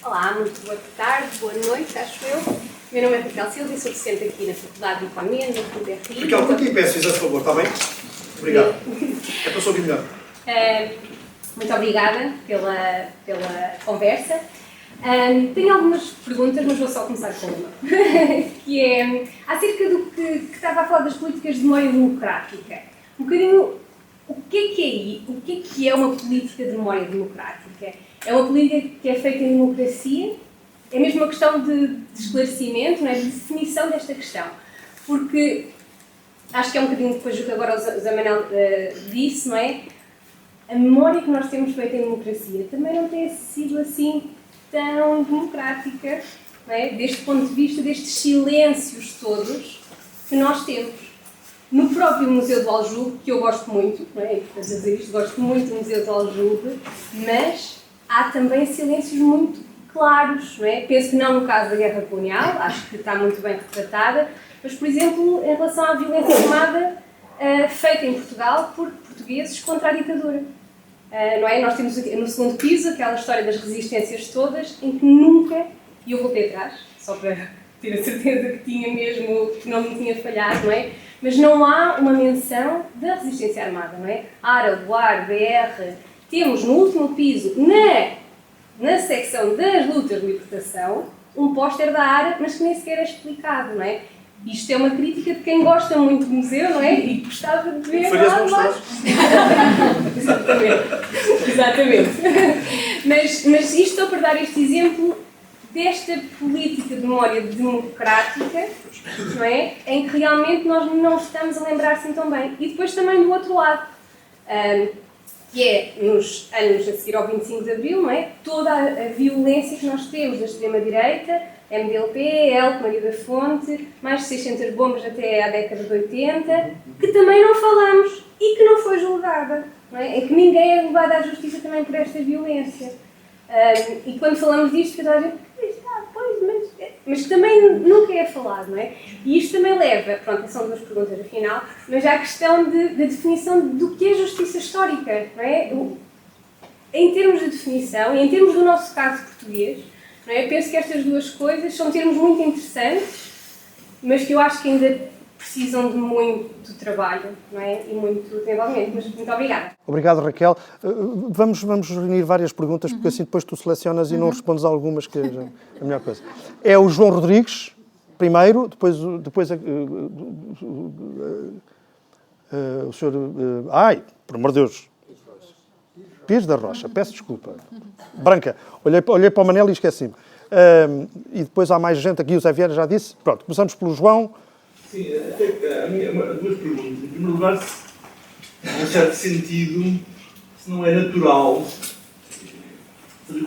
Olá, muito boa tarde, boa noite, acho eu. Meu nome é Raquel Silva e sou docente aqui na Faculdade de Economia, no RI. Raquel, por aqui peço, a favor, está bem? Obrigado. É para ouvir melhor. Muito obrigada pela conversa. Tenho algumas perguntas, mas vou só começar com uma. Que é acerca do que estava a falar das políticas de memória democrática. Um bocadinho, o que é uma política de memória democrática? É uma política que é feita em democracia? É mesmo uma questão de esclarecimento, não é? De definição desta questão. Porque acho que é um bocadinho depois do que agora o Zé Manel disse, não é? A memória que nós temos feita em democracia também não tem sido assim tão democrática, não é? Deste ponto de vista, destes silêncios todos que nós temos. No próprio Museu do Aljube, que eu gosto muito, não é? Portanto, a dizer isto, gosto muito do Museu do Aljube, mas há também silêncios muito claros, não é? Penso que não no caso da guerra colonial, acho que está muito bem retratada, mas, por exemplo, em relação à violência armada feita em Portugal por portugueses contra a ditadura. Não é? Nós temos no segundo piso aquela história das resistências todas, em que nunca, e eu voltei atrás, só para ter a certeza que tinha mesmo, que não me tinha falhado, não é? Mas não há uma menção da resistência armada, não é? ARA, BOAR, BR, temos no último piso, na secção das lutas de libertação, um póster da ARA, mas que nem sequer é explicado, não é? Isto é uma crítica de quem gosta muito do museu, não é? E gostava de ver lá abaixo. Exatamente. Mas isto só para dar este exemplo desta política de memória democrática, não é? Em que realmente nós não estamos a lembrar assim tão bem. E depois também do outro lado, que é nos anos a seguir ao 25 de Abril, não é? Toda a violência que nós temos da extrema-direita, MDLP, ELP, Maria da Fonte, mais de 600 bombas até à década de 80, que também não falamos e que não foi julgada, não é? Em que ninguém é levado à justiça também por esta violência. E quando falamos disto, toda a gente, mas que também nunca é falado, não é? E isto também leva, pronto, são duas perguntas afinal, mas à questão da definição do que é justiça histórica, não é? Em termos de definição e em termos do nosso caso português, não é? Eu penso que estas duas coisas são termos muito interessantes, mas que eu acho que ainda precisam de muito trabalho, não é? E muito desenvolvimento. Mas muito obrigada. Obrigado, Raquel. Vamos reunir várias perguntas, porque assim depois tu selecionas e não respondes a algumas, que é a melhor coisa. É o João Rodrigues, primeiro, depois o senhor... por amor de Deus. Pires da Rocha, peço desculpa. Branca, olhei para o Manel e esqueci-me. E depois há mais gente aqui, o Zé Vieira já disse. Pronto, começamos pelo João. Sim, duas perguntas. Em primeiro lugar, em certo sentido, se não é natural,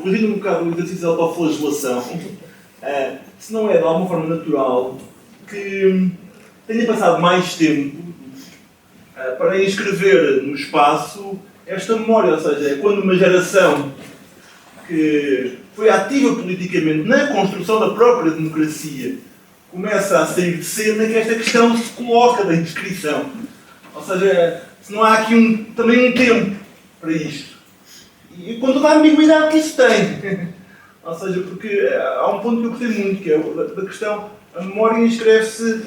corrigindo um bocado o exercício de autoflagelação, se não é de alguma forma natural que tenha passado mais tempo para inscrever no espaço esta memória, ou seja, é quando uma geração que foi ativa politicamente na construção da própria democracia começa a sair de cena que esta questão se coloca da inscrição. Ou seja, se não há aqui também um tempo para isto. E com toda a ambiguidade que isso tem. Ou seja, porque há um ponto que eu gostei muito, que é da questão, a memória inscreve-se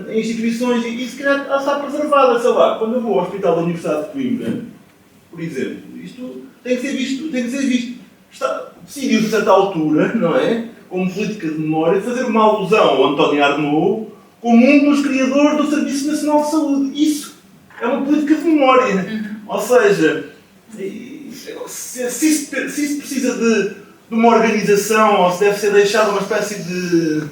em instituições e se calhar ela está preservada, sei lá, quando eu vou ao Hospital da Universidade de Coimbra, por exemplo, isto tem que ser visto. Decidiu-se a certa altura, não é? Como política de memória, fazer uma alusão ao António Arnaud como um dos criadores do Serviço Nacional de Saúde. Isso é uma política de memória. Ou seja, se isso precisa de uma organização ou se deve ser deixado uma espécie de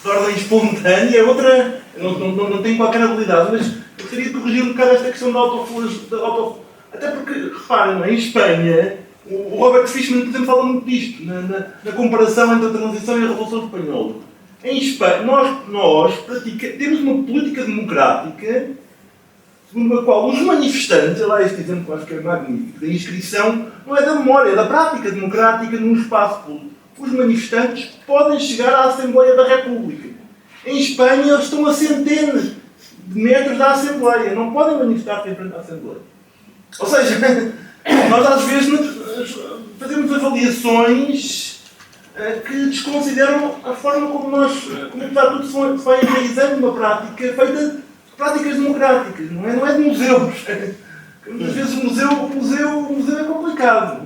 ordem espontânea, é outra. Não tenho qualquer habilidade, mas eu gostaria de corrigir um bocado esta questão da autoflagelação. Até porque, reparem, em Espanha, o Robert Fishman, por exemplo, fala muito disto, na comparação entre a transição e a Revolução Espanhola. Em Espanha, nós temos uma política democrática segundo a qual os manifestantes, lá este exemplo que eu acho que é magnífico, da inscrição, não é da memória, é da prática democrática num espaço público. Os manifestantes podem chegar à Assembleia da República. Em Espanha, eles estão a centenas de metros da Assembleia, não podem manifestar-se em frente à Assembleia. Ou seja, nós às vezes fazemos avaliações que desconsideram a forma como tudo se vai enraizando numa prática feita de práticas democráticas, não é de museus. Muitas vezes o museu é complicado,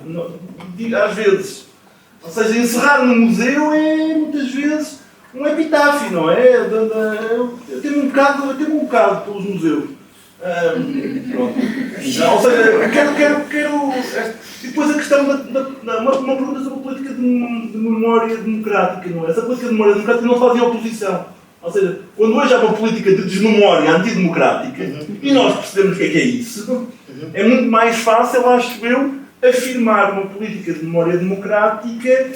às vezes. Ou seja, encerrar no museu é muitas vezes um epitáfio, não é? Eu tenho um bocado pelos museus. Pronto. Ou seja, quero. E depois a questão uma pergunta sobre a política de memória democrática, não é? Essa política de memória democrática não fazia oposição. Ou seja, quando hoje há uma política de desmemória antidemocrática, e nós percebemos o que é isso, é muito mais fácil, acho eu, afirmar uma política de memória democrática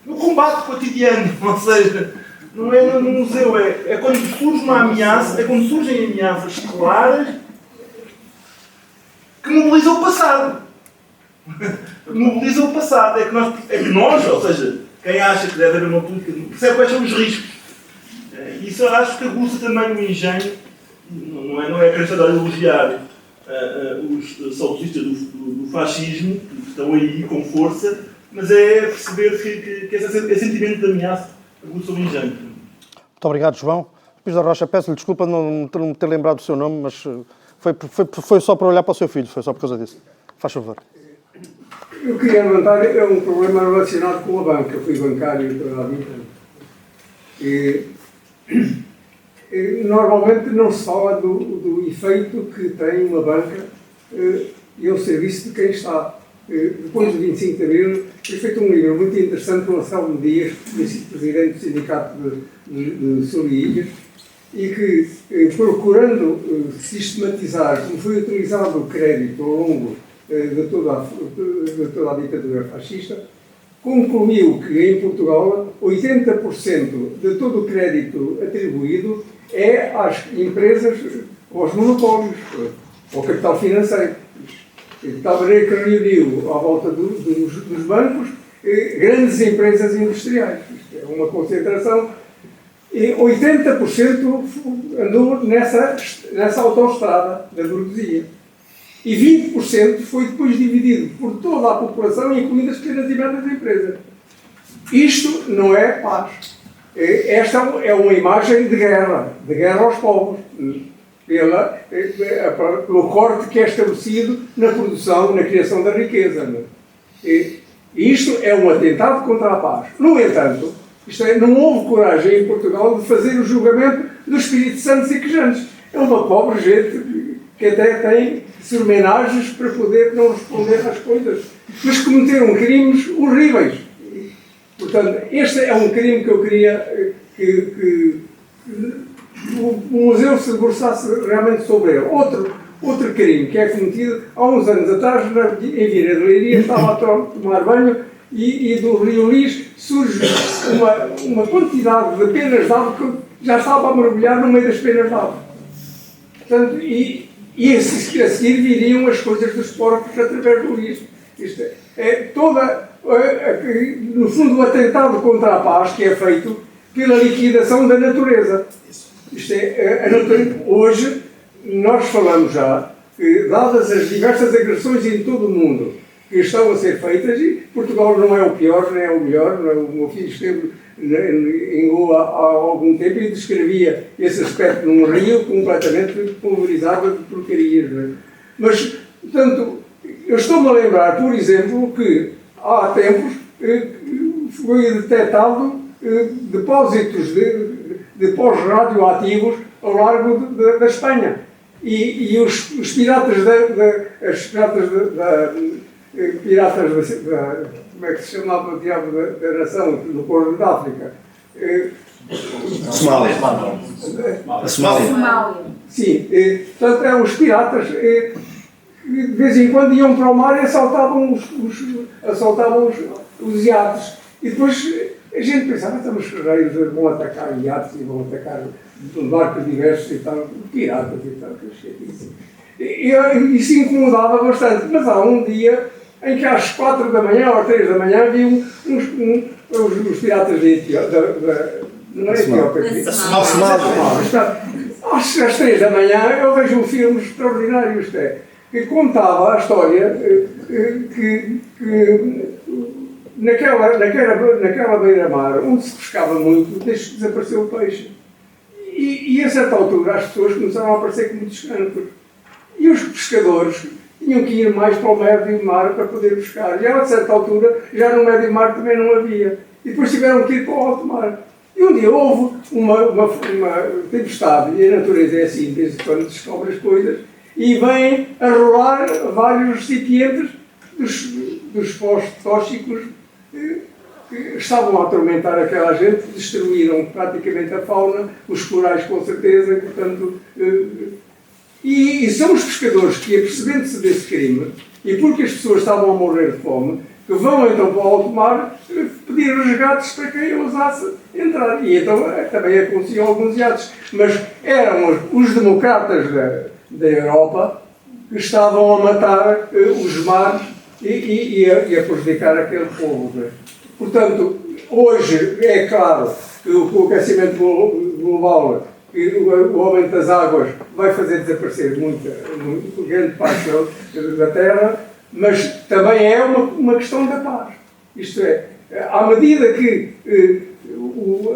no combate cotidiano. Ou seja, não é no museu, é quando surge uma ameaça, é quando surgem ameaças claras que mobilizam o passado. Mobilizam o passado. É que nós, ou seja, quem acha que deve haver uma política, percebe quais são os riscos. Isso eu acho que aguça também o engenho, não é a questão de elogiar os saudosistas do fascismo, que estão aí com força, mas é perceber que esse sentimento de ameaça aguça o engenho. Muito obrigado, João. Luís da Rocha, peço-lhe desculpa não me ter lembrado do seu nome, mas foi só para olhar para o seu filho, foi só por causa disso. Faz favor. Eu queria levantar um problema relacionado com a banca. Eu fui bancário toda a vida. Normalmente não se fala do efeito que tem uma banca e o serviço de quem está. Depois do 25 de Abril, foi feito um livro muito interessante pelo Anselmo Dias, presidente do Sindicato de Solilhas, e que, procurando sistematizar como foi utilizado o crédito ao longo de toda a ditadura fascista, concluiu que em Portugal 80% de todo o crédito atribuído é às empresas, aos monopólios, ao capital financeiro. De tal maneira que reuniu à volta dos bancos grandes empresas industriais. Isto é uma concentração. E 80% andou nessa autoestrada da burguesia. E 20% foi depois dividido por toda a população, incluindo as pequenas e médias empresas. Isto não é paz. Esta é uma imagem de guerra aos povos, pelo corte que é estabelecido na produção, na criação da riqueza. E isto é um atentado contra a paz. No entanto, não houve coragem em Portugal de fazer o julgamento dos espíritos santos e quejantes. É uma pobre gente que até tem homenagens para poder não responder às coisas, mas cometeram crimes horríveis. Portanto, este é um crime que eu queria que o museu se debruçasse realmente sobre ele. Outro crime que é cometido há uns anos atrás, em Vieira de Leiria, estava a tomar banho e do Rio Lis surge uma quantidade de penas de ave que já estava a mergulhar no meio das penas de ave. Portanto, e a seguir viriam as coisas dos porcos através do lixo. Isto é no fundo, o atentado contra a paz que é feito pela liquidação da natureza. Isto é, a natureza. Hoje, nós falamos já dadas as diversas agressões em todo o mundo que estão a ser feitas, e Portugal não é o pior, nem é o melhor. O meu filho esteve em Goa há algum tempo e descrevia esse aspecto num rio completamente pulverizado de porcarias. Não é? Mas, portanto, eu estou-me a lembrar, por exemplo, que há tempos foi detectado depósitos de pós radioativos ao largo da Espanha. E os piratas como é que se chamava o diabo da nação do Corno da África? Somália. A Somália. Sim, portanto, os piratas de vez em quando iam para o mar e assaltavam os iates. E depois a gente pensava, estamos reis, vão atacar iates e vão atacar barcos diversos e tal, piratas e tal, que chatice. E isso incomodava bastante. Mas há um dia em que às 4 da manhã ou às 3 da manhã viam os piratas da Etiópia. Não é Etiópia? Somália. Às 3 da manhã eu vejo um filme extraordinário, isto é, que contava a história que naquela beira-mar, onde se pescava muito, desapareceu o peixe. E a certa altura as pessoas começaram a aparecer com muitos cancros. E os pescadores tinham que ir mais para o médio mar para poder pescar. E a certa altura, já no médio mar também não havia. E depois tiveram que ir para o alto mar. E um dia houve uma tempestade, e a natureza é assim, desde quando descobre as coisas, e vêm a rolar vários recipientes dos pós tóxicos que estavam a atormentar aquela gente, destruíram praticamente a fauna, os corais com certeza, e portanto... E são os pescadores que, apercebendo-se desse crime, e porque as pessoas estavam a morrer de fome, que vão então para o alto mar pedir resgates para quem ousasse entrar. E então também aconteciam alguns iates. Mas eram os democratas da Europa que estavam a matar os mares e a prejudicar aquele povo. Né? Portanto, hoje é claro que o aquecimento global, o aumento das águas, vai fazer desaparecer grande parte da Terra, mas também é uma questão da paz. Isto é, à medida que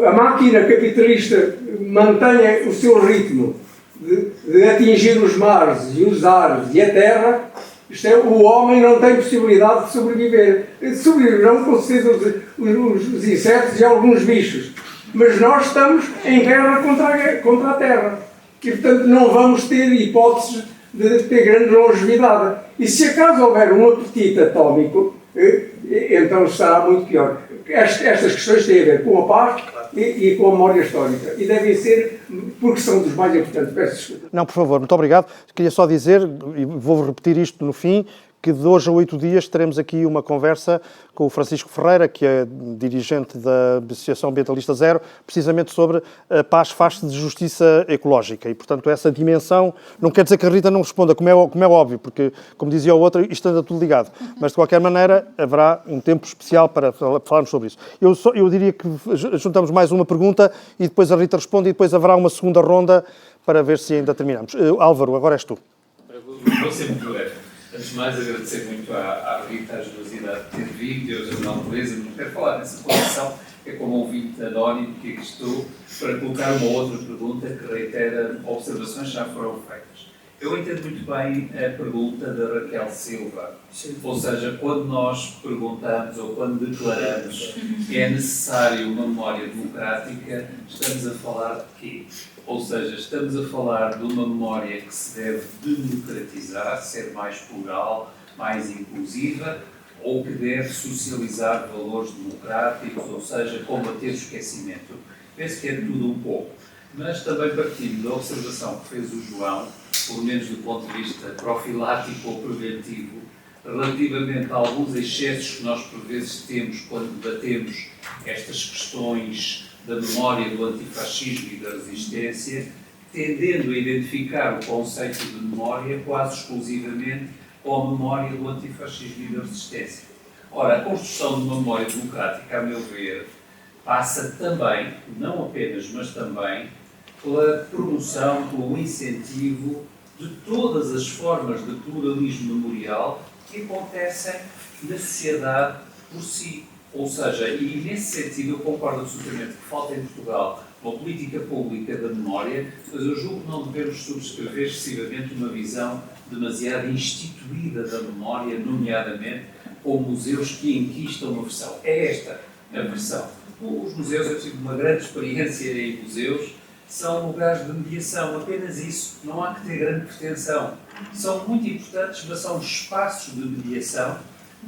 a máquina capitalista mantenha o seu ritmo de atingir os mares e os ares e a terra, isto é, o homem não tem possibilidade de sobreviver. Sobreviverão com certeza os insetos e alguns bichos. Mas nós estamos em guerra contra a terra. E, portanto, não vamos ter hipóteses de ter grande longevidade. E se acaso houver um apetite atómico, então estará muito pior. Estas questões têm a ver com a paz e com a memória histórica. E devem ser, porque são dos mais importantes. Peço desculpa. Não, por favor, muito obrigado. Queria só dizer, e vou repetir isto no fim, que de hoje a 8 dias teremos aqui uma conversa com o Francisco Ferreira, que é dirigente da Associação Ambientalista Zero, precisamente sobre a paz faz-se de justiça ecológica. E, portanto, essa dimensão, não quer dizer que a Rita não responda, como é óbvio, porque, como dizia o outro, isto anda tudo ligado. Mas, de qualquer maneira, haverá um tempo especial para falarmos sobre isso. Eu diria que juntamos mais uma pergunta e depois a Rita responde e depois haverá uma segunda ronda para ver se ainda terminamos. Álvaro, agora és tu. Vou ser muito breve. Antes de mais, agradecer muito à Rita a generosidade de ter vindo e ao Jornal Beleza, de ter falado nessa condição, é como ouvinte anónimo que aqui estou, para colocar uma outra pergunta que reitera observações que já foram feitas. Eu entendo muito bem a pergunta da Raquel Silva, ou seja, quando nós perguntamos ou quando declaramos que é necessário uma memória democrática, estamos a falar de quê? Ou seja, estamos a falar de uma memória que se deve democratizar, ser mais plural, mais inclusiva, ou que deve socializar valores democráticos, ou seja, combater o esquecimento. Penso que é tudo um pouco. Mas também partindo da observação que fez o João, pelo menos do ponto de vista profilático ou preventivo, relativamente a alguns excessos que nós por vezes temos quando debatemos estas questões da memória do antifascismo e da resistência, tendendo a identificar o conceito de memória quase exclusivamente com a memória do antifascismo e da resistência. Ora, a construção de uma memória democrática, a meu ver, passa também, não apenas, mas também, pela promoção, pelo incentivo de todas as formas de pluralismo memorial que acontecem na sociedade por si. Ou seja, e nesse sentido eu concordo absolutamente que falta em Portugal uma política pública da memória, mas eu julgo que não devemos subscrever excessivamente uma visão demasiado instituída da memória, nomeadamente com museus que enquistam uma versão. É esta a versão. Os museus, eu tive uma grande experiência em museus, são lugares de mediação, apenas isso. Não há que ter grande pretensão. São muito importantes, mas são espaços de mediação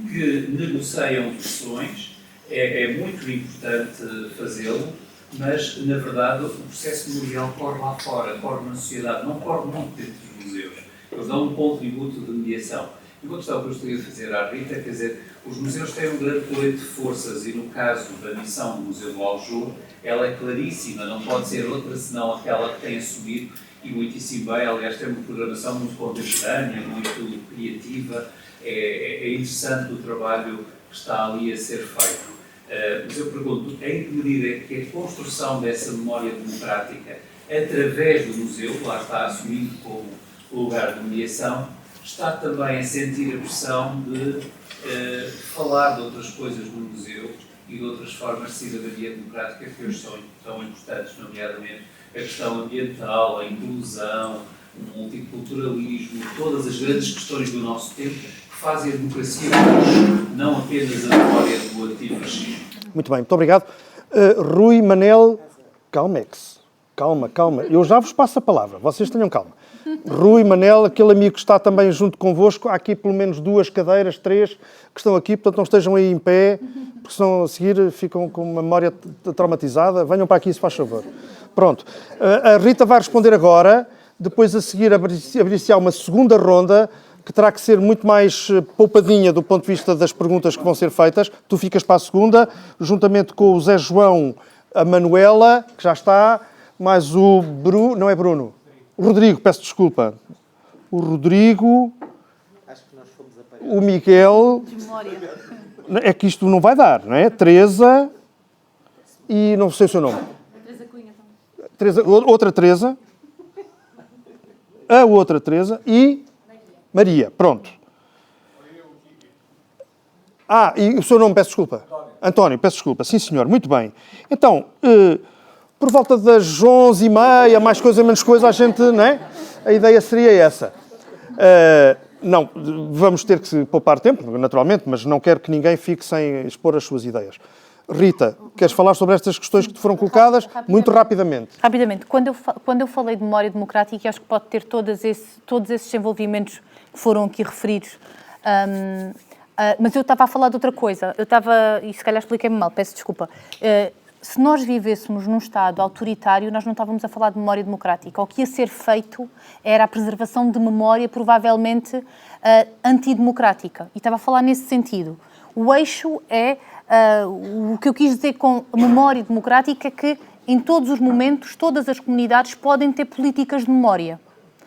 que negociam versões. É muito importante fazê-lo, mas, na verdade, o processo memorial corre lá fora, corre na sociedade, não corre muito dentro dos museus. Eles dão um contributo de mediação. E uma questão que eu gostaria de fazer à Rita, quer dizer, os museus têm um grande colete de forças e, no caso da missão do Museu do Aljube, ela é claríssima, não pode ser outra senão aquela que tem assumido, e muitíssimo bem, aliás, tem uma programação muito contemporânea, muito criativa, é interessante o trabalho que está ali a ser feito. Mas eu pergunto, em que medida é que a construção dessa memória democrática, através do museu, lá está assumido como lugar de mediação, está também a sentir a pressão de falar de outras coisas no museu e de outras formas de cidadania democrática que hoje são tão importantes, nomeadamente a questão ambiental, a inclusão, o multiculturalismo, todas as grandes questões do nosso tempo que fazem a democracia hoje, não apenas a memória do antifascismo. Muito bem, muito obrigado. Rui, Manel, calmex. Calma. Eu já vos passo a palavra, vocês tenham calma. Rui, Manel, aquele amigo que está também junto convosco, há aqui pelo menos 2 cadeiras, 3, que estão aqui, portanto não estejam aí em pé, porque senão a seguir ficam com uma memória traumatizada. Venham para aqui, se faz favor. Pronto. A Rita vai responder agora, depois a seguir abrir-se-á uma segunda ronda, que terá que ser muito mais poupadinha do ponto de vista das perguntas que vão ser feitas. Tu ficas para a segunda, juntamente com o Zé João, a Manuela, que já está, mais o Bruno, não é Bruno? O Rodrigo, peço desculpa. O Rodrigo, o Miguel, é que isto não vai dar, não é? Teresa e não sei o seu nome. Teresa Cunha também. Teresa, outra Teresa, a outra Teresa e Maria, pronto. E o seu nome, peço desculpa. António, peço desculpa. Sim, senhor, muito bem. Então, por volta das 11h30, mais coisa, menos coisa, a gente, não é? A ideia seria essa. Não, vamos ter que se poupar tempo, naturalmente, mas não quero que ninguém fique sem expor as suas ideias. Rita, queres falar sobre estas questões que te foram colocadas? Muito rapidamente. Rapidamente. Quando eu falei de memória democrática, acho que pode ter todos esses desenvolvimentos que foram aqui referidos. Mas eu estava a falar de outra coisa. E se calhar expliquei-me mal, peço desculpa. Se nós vivêssemos num Estado autoritário, nós não estávamos a falar de memória democrática. O que ia ser feito era a preservação de memória, provavelmente antidemocrática. E estava a falar nesse sentido. O eixo é... o que eu quis dizer com memória democrática é que, em todos os momentos, todas as comunidades podem ter políticas de memória.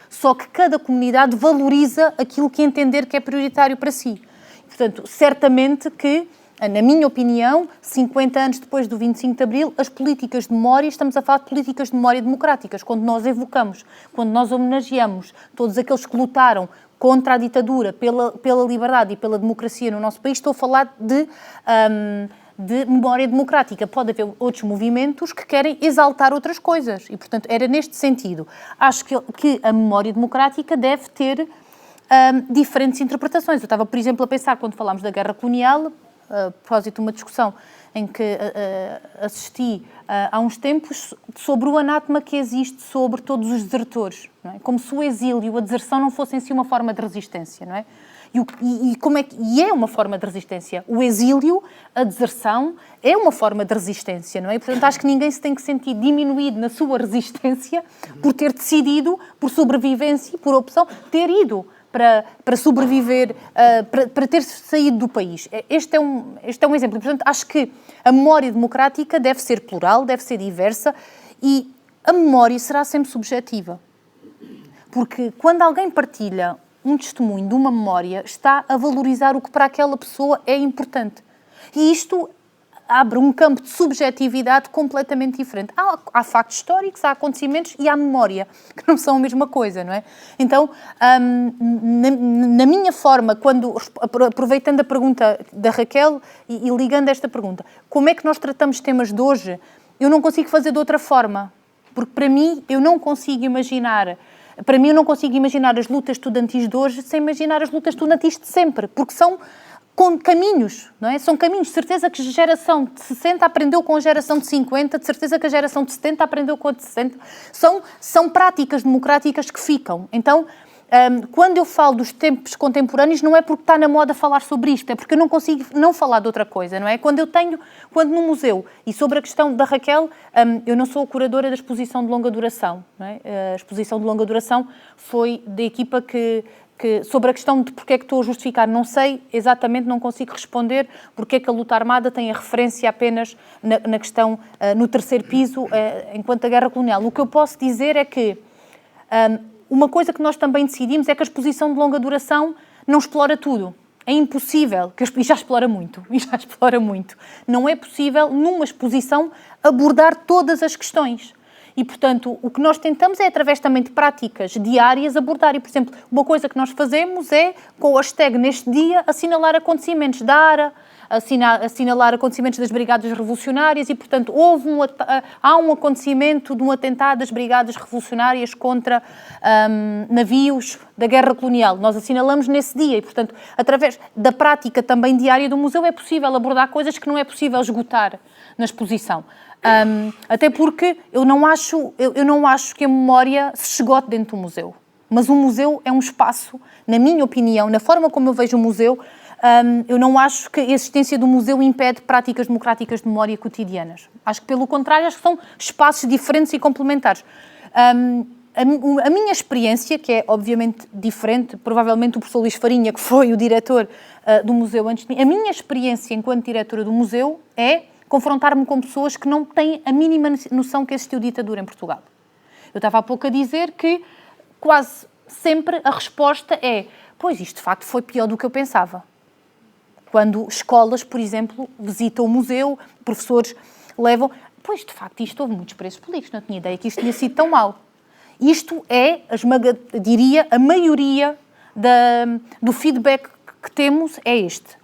Só que cada comunidade valoriza aquilo que entender que é prioritário para si. Portanto, certamente que, na minha opinião, 50 anos depois do 25 de Abril, as políticas de memória, estamos a falar de políticas de memória democráticas, quando nós evocamos, quando nós homenageamos todos aqueles que lutaram contra a ditadura, pela liberdade e pela democracia no nosso país, estou a falar de memória democrática. Pode haver outros movimentos que querem exaltar outras coisas e, portanto, era neste sentido. Acho que a memória democrática deve ter diferentes interpretações. Eu estava, por exemplo, a pensar, quando falámos da guerra colonial, a propósito de uma discussão em que assisti há uns tempos, sobre o anátema que existe sobre todos os desertores, não é? Como se o exílio, a deserção não fosse em si uma forma de resistência, não é? E é uma forma de resistência. O exílio, a deserção, é uma forma de resistência, não é? E, portanto, acho que ninguém se tem que sentir diminuído na sua resistência por ter decidido, por sobrevivência, por opção, ter ido para sobreviver, para ter saído do país. Este é um exemplo. Portanto, acho que a memória democrática deve ser plural, deve ser diversa e a memória será sempre subjetiva. Porque quando alguém partilha um testemunho de uma memória, está a valorizar o que para aquela pessoa é importante. E isto abre um campo de subjetividade completamente diferente. Há factos históricos, há acontecimentos e há memória, que não são a mesma coisa, não é? Então, na minha forma, aproveitando a pergunta da Raquel e ligando esta pergunta, como é que nós tratamos temas de hoje? Eu não consigo fazer de outra forma, porque para mim eu não consigo imaginar as lutas estudantis de hoje sem imaginar as lutas estudantis de sempre, porque são com caminhos, não é? São caminhos. De certeza que a geração de 60 aprendeu com a geração de 50, de certeza que a geração de 70 aprendeu com a de 60. São práticas democráticas que ficam. Então, quando eu falo dos tempos contemporâneos, não é porque está na moda falar sobre isto, é porque eu não consigo não falar de outra coisa, não é? Quando no museu, e sobre a questão da Raquel, eu não sou a curadora da exposição de longa duração, não é? A exposição de longa duração foi da equipa que sobre a questão de porque é que estou a justificar, não sei exatamente, não consigo responder porque é que a luta armada tem a referência apenas na questão, no terceiro piso, enquanto a guerra colonial. O que eu posso dizer é que uma coisa que nós também decidimos é que a exposição de longa duração não explora tudo. É impossível, e já explora muito. Não é possível, numa exposição, abordar todas as questões. E, portanto, o que nós tentamos é, através também de práticas diárias, abordar. E, por exemplo, uma coisa que nós fazemos é, com o hashtag neste dia, assinalar acontecimentos da ARA, assinalar acontecimentos das Brigadas Revolucionárias e, portanto, há um acontecimento de um atentado das Brigadas Revolucionárias contra navios da Guerra Colonial. Nós assinalamos nesse dia e, portanto, através da prática também diária do museu é possível abordar coisas que não é possível esgotar na exposição. Até porque eu não acho que a memória se esgote dentro do museu. Mas o museu é um espaço, na minha opinião, na forma como eu vejo o museu, eu não acho que a existência do museu impede práticas democráticas de memória cotidianas. Acho que, pelo contrário, acho que são espaços diferentes e complementares. A minha experiência, que é obviamente diferente, provavelmente o professor Luís Farinha, que foi o diretor do museu antes de mim, a minha experiência enquanto diretora do museu é confrontar-me com pessoas que não têm a mínima noção que existiu ditadura em Portugal. Eu estava há pouco a dizer que quase sempre a resposta é pois isto de facto foi pior do que eu pensava. Quando escolas, por exemplo, visitam o museu, professores levam, pois de facto isto houve muitos presos políticos, não tinha ideia que isto tinha sido tão mau. Isto é, diria, a maioria do feedback que temos é este.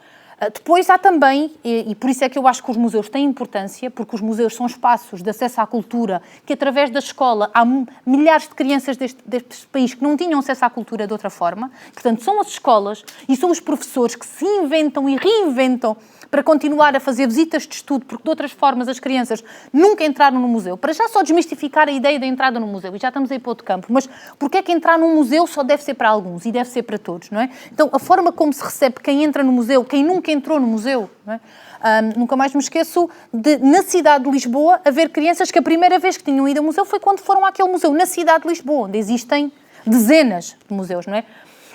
Depois há também, e por isso é que eu acho que os museus têm importância, porque os museus são espaços de acesso à cultura, que através da escola há milhares de crianças deste país que não tinham acesso à cultura de outra forma. Portanto, são as escolas e são os professores que se inventam e reinventam para continuar a fazer visitas de estudo, porque de outras formas as crianças nunca entraram no museu. Para já só desmistificar a ideia da entrada no museu, e já estamos aí para outro campo, mas porque é que entrar num museu só deve ser para alguns e deve ser para todos, não é? Então, a forma como se recebe quem entra no museu, quem nunca entrou no museu, não é? Nunca mais me esqueço de, na cidade de Lisboa, haver crianças que a primeira vez que tinham ido ao museu foi quando foram àquele museu, na cidade de Lisboa, onde existem dezenas de museus, não é?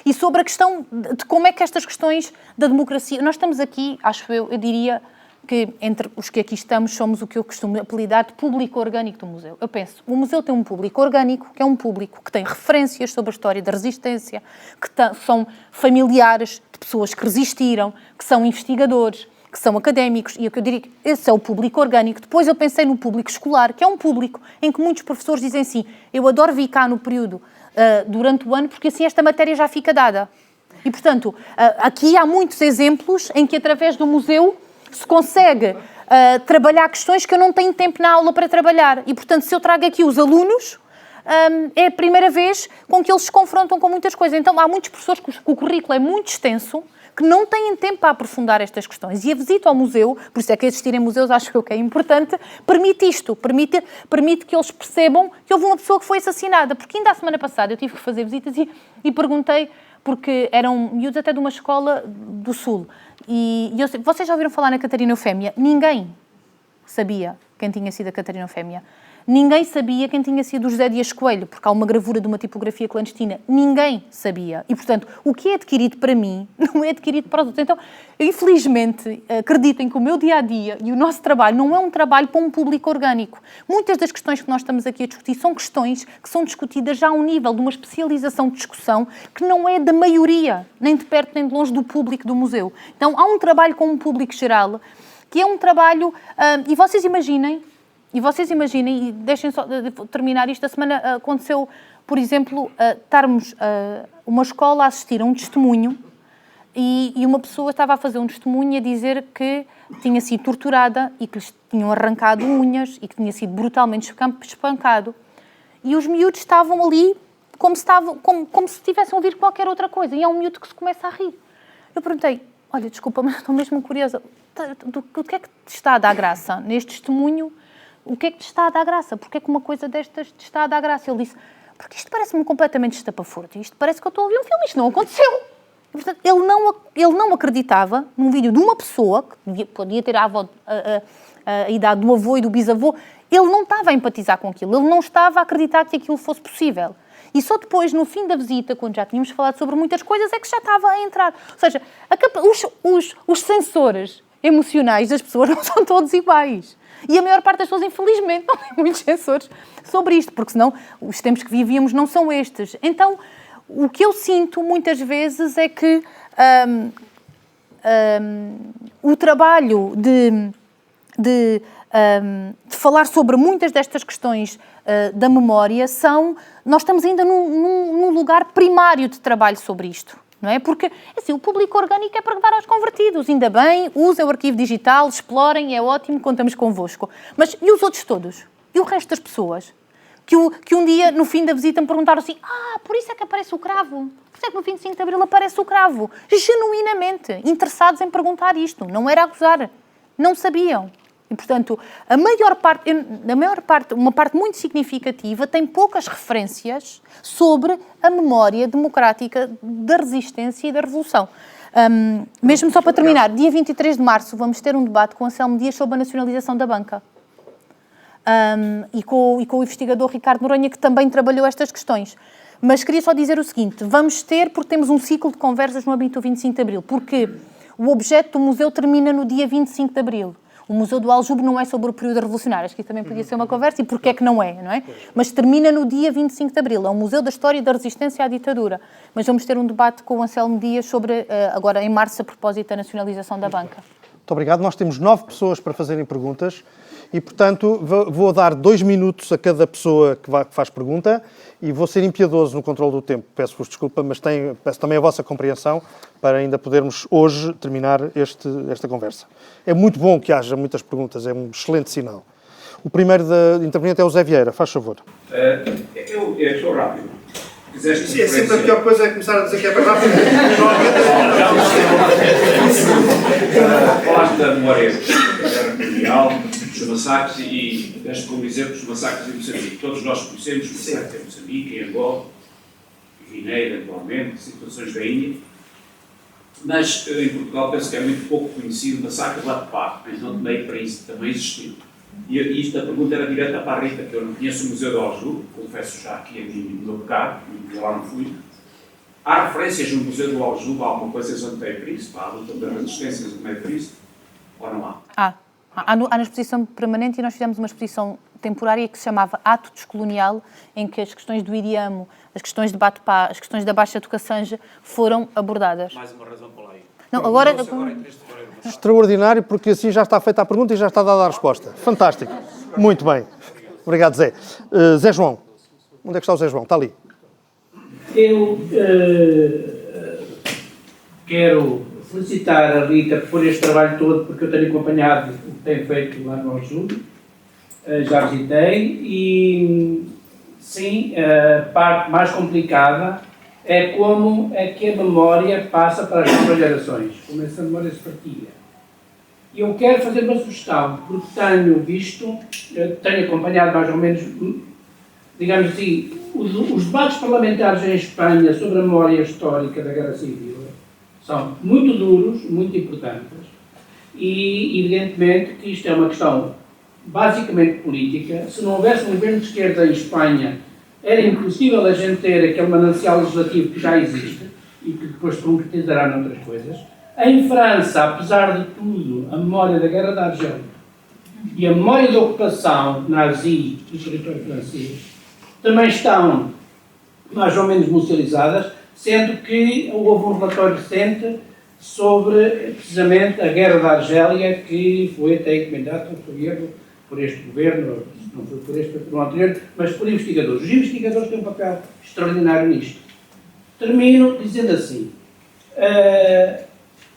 E sobre a questão de como é que estas questões da democracia... Nós estamos aqui, acho eu diria que entre os que aqui estamos somos o que eu costumo apelidar de público orgânico do museu. Eu penso, o museu tem um público orgânico, que é um público que tem referências sobre a história da resistência, que são familiares de pessoas que resistiram, que são investigadores, que são académicos, e o que eu diria que esse é o público orgânico. Depois eu pensei no público escolar, que é um público em que muitos professores dizem assim, eu adoro vir cá no período durante o ano, porque assim esta matéria já fica dada. E, portanto, aqui há muitos exemplos em que, através do museu, se consegue trabalhar questões que eu não tenho tempo na aula para trabalhar. E, portanto, se eu trago aqui os alunos, é a primeira vez com que eles se confrontam com muitas coisas. Então, há muitos professores que o currículo é muito extenso, que não têm tempo para aprofundar estas questões. E a visita ao museu, por isso é que existir em museus acho eu que é importante, permite isto, permite que eles percebam que houve uma pessoa que foi assassinada. Porque ainda a semana passada eu tive que fazer visitas e perguntei, porque eram miúdos até de uma escola do Sul. E eu sei, vocês já ouviram falar na Catarina Eufémia? Ninguém sabia quem tinha sido a Catarina Eufémia. Ninguém sabia quem tinha sido o José Dias Coelho, porque há uma gravura de uma tipografia clandestina. Ninguém sabia. E, portanto, o que é adquirido para mim não é adquirido para os outros. Então, infelizmente, acreditem que o meu dia-a-dia e o nosso trabalho não é um trabalho para um público orgânico. Muitas das questões que nós estamos aqui a discutir são questões que são discutidas já a um nível de uma especialização de discussão que não é da maioria, nem de perto nem de longe do público do museu. Então, há um trabalho com um público geral que é um trabalho, e vocês imaginem, e deixem só terminar isto, a semana aconteceu, por exemplo, estarmos uma escola a assistir a um testemunho e uma pessoa estava a fazer um testemunho a dizer que tinha sido torturada e que lhes tinham arrancado unhas e que tinha sido brutalmente espancado. E os miúdos estavam ali como se estivessem a ouvir qualquer outra coisa. E há um miúdo que se começa a rir. Eu perguntei, olha, desculpa, mas estou mesmo curiosa. O que é que te está a dar graça neste testemunho? O que é que te está a dar graça? Porquê é que uma coisa destas te está a dar graça? Ele disse, porque isto parece-me completamente estapafúrdio. Isto parece que eu estou a ouvir um filme. Isto não aconteceu. E, portanto, ele não acreditava num vídeo de uma pessoa, que podia ter a idade do avô e do bisavô, ele não estava a empatizar com aquilo. Ele não estava a acreditar que aquilo fosse possível. E só depois, no fim da visita, quando já tínhamos falado sobre muitas coisas, é que já estava a entrar. Ou seja, os sensores emocionais das pessoas não são todos iguais. E a maior parte das pessoas, infelizmente, não tem muitos sensores sobre isto, porque senão os tempos que vivíamos não são estes. Então, o que eu sinto muitas vezes é que o trabalho de falar sobre muitas destas questões da memória nós estamos ainda num lugar primário de trabalho sobre isto, não é? Porque assim, o público orgânico é para dar aos convertidos, ainda bem, usem o arquivo digital, explorem, é ótimo, contamos convosco. Mas e os outros todos? E o resto das pessoas? Que um dia, no fim da visita, me perguntaram assim, por isso é que aparece o cravo? Por isso é que no 25 de Abril aparece o cravo? Genuinamente interessados em perguntar isto, não era a gozar, não sabiam. E, portanto, uma parte muito significativa tem poucas referências sobre a memória democrática da resistência e da Revolução. Mesmo só para terminar, dia 23 de março vamos ter um debate com Anselmo Dias sobre a nacionalização da banca. E com o investigador Ricardo Noronha, que também trabalhou estas questões. Mas queria só dizer o seguinte, porque temos um ciclo de conversas no âmbito do 25 de Abril, porque o objeto do museu termina no dia 25 de Abril. O Museu do Aljube não é sobre o período revolucionário, acho que isso também podia ser uma conversa, e porquê é que não é? Mas termina no dia 25 de Abril, é um Museu da História e da Resistência à Ditadura. Mas vamos ter um debate com o Anselmo Dias sobre, agora em março, a propósito da nacionalização da banca. Muito obrigado. Nós temos 9 pessoas para fazerem perguntas e, portanto, vou dar 2 minutos a cada pessoa que faz pergunta e vou ser impiedoso no controle do tempo. Peço-vos desculpa, mas peço também a vossa compreensão para ainda podermos hoje terminar esta conversa. É muito bom que haja muitas perguntas, é um excelente sinal. O primeiro interveniente é o Zé Vieira, faz favor. Eu sou rápido. Sim, é sempre a pior coisa é começar a dizer que é para rápido. Falaste da memória mundial, dos massacres e deste como exemplo dos massacres em Moçambique. Todos nós conhecemos os massacres em Moçambique, em Angola, Guiné, eventualmente, situações da Índia. Mas em Portugal penso que é muito pouco conhecido o massacre de Latepá, em Dom Tomé e Príncipe, também existiu. E isto, a pergunta era direta para a Rita, que eu não conheço o Museu do Aljube, confesso já aqui no meu pecado, lá não fui. Há referências no Museu do Aljube a alguma coisa em Dom Tomé e Príncipe, à luta da resistência de Dom Tomé e Príncipe, ou não há? Há na exposição permanente, e nós fizemos uma exposição temporária que se chamava Ato Descolonial, em que as questões do Iriamo, as questões de Batupá, as questões da Baixa do Cacanja foram abordadas. Mais uma razão para lá ir. Não, agora é 3 de fevereiro. Extraordinário, porque assim já está feita a pergunta e já está dada a resposta. Fantástico. Muito bem. Obrigado, Zé. Zé João. Onde é que está o Zé João? Está ali. Eu quero felicitar a Rita por este trabalho todo, porque eu tenho acompanhado o que tem feito lá no Aljube. Já visitei e, sim, a parte mais complicada é como é que a memória passa para as novas gerações, como essa memória se partilha. E eu quero fazer uma sugestão, porque tenho acompanhado mais ou menos, digamos assim, os debates parlamentares em Espanha sobre a memória histórica da Guerra Civil são muito duros, muito importantes, e evidentemente que isto é uma questão basicamente política. Se não houvesse um governo de esquerda em Espanha, era impossível a gente ter aquele manancial legislativo que já existe e que depois se concretizará noutras coisas. Em França, apesar de tudo, a memória da Guerra da Argélia e a memória da ocupação nazi do território francês também estão mais ou menos musealizadas, sendo que houve um relatório recente sobre, precisamente, a Guerra da Argélia, que foi até encomendada por este governo, não foi por este, foi por um anterior, mas por investigadores. Os investigadores têm um papel extraordinário nisto. Termino dizendo assim,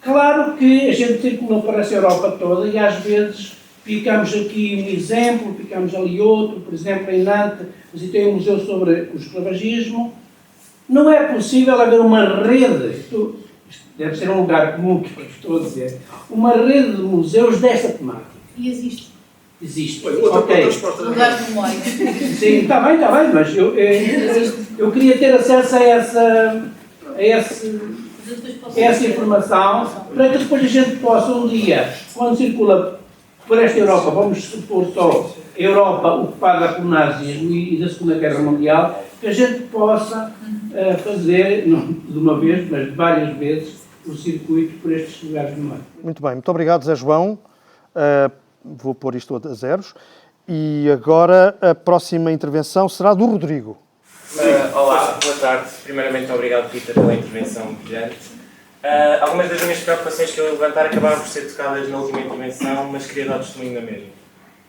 claro que a gente circula por essa Europa toda e às vezes ficamos aqui um exemplo, ficamos ali outro, por exemplo, em Nantes, visitei um museu sobre o escravagismo. Não é possível haver uma rede, isto deve ser um lugar comum que eu estou a dizer, uma rede de museus desta temática. E existe. Existe. Ok. Lugares de memória. Sim, está bem, mas eu queria ter acesso a essa informação para que depois a gente possa um dia, quando circula por esta Europa, vamos supor só a Europa ocupada por nazismo e da Segunda Guerra Mundial, que a gente possa fazer, não de uma vez, mas de várias vezes, o circuito por estes lugares de memória. Muito bem, muito obrigado, Zé João. Vou pôr isto a zeros. E agora a próxima intervenção será do Rodrigo. Olá, boa tarde. Primeiramente, obrigado, Peter, pela intervenção brilhante. Algumas das minhas preocupações que eu ia levantar acabaram por ser tocadas na última intervenção, mas queria dar testemunho da mesma.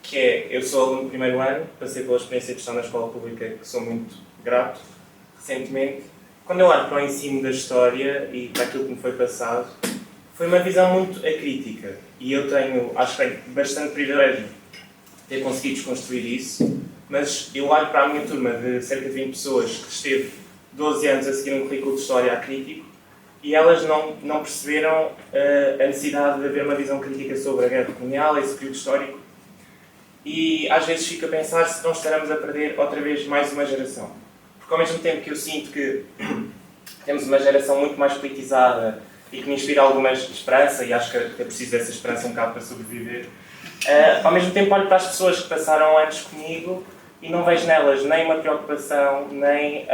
Que é, eu sou aluno do primeiro ano, passei pela experiência de estar na escola pública, que sou muito grato, recentemente. Quando eu olho para o ensino da história e para aquilo que me foi passado, foi uma visão muito acrítica. E eu tenho, acho que tenho bastante privilégio de ter conseguido desconstruir isso, mas eu olho para a minha turma de cerca de 20 pessoas que esteve 12 anos a seguir um currículo de história acrítico e elas não perceberam a necessidade de haver uma visão crítica sobre a guerra colonial, esse período histórico. E às vezes fico a pensar se não estaremos a perder outra vez mais uma geração. Porque ao mesmo tempo que eu sinto que temos uma geração muito mais politizada e que me inspira alguma esperança, e acho que é preciso dessa esperança um bocado para sobreviver, ao mesmo tempo olho para as pessoas que passaram antes comigo e não vejo nelas nem uma preocupação, nem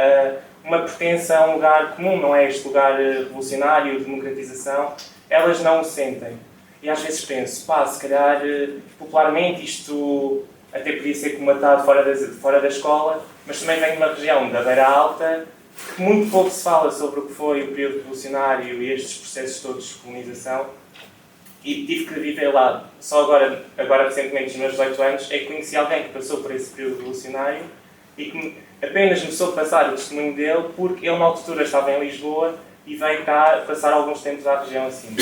uma pertença a um lugar comum, não é este lugar revolucionário, de democratização. Elas não o sentem. E às vezes penso, se calhar, popularmente isto até podia ser comatado fora da escola, mas também venho de uma região da Beira Alta, que muito pouco se fala sobre o que foi o período revolucionário e estes processos todos de colonização. E tive que viver lá. Só agora recentemente, nos meus 18 anos, é que conheci alguém que passou por esse período revolucionário e que apenas me soube passar o testemunho dele porque ele, na altura, estava em Lisboa e veio cá passar alguns tempos à região acima.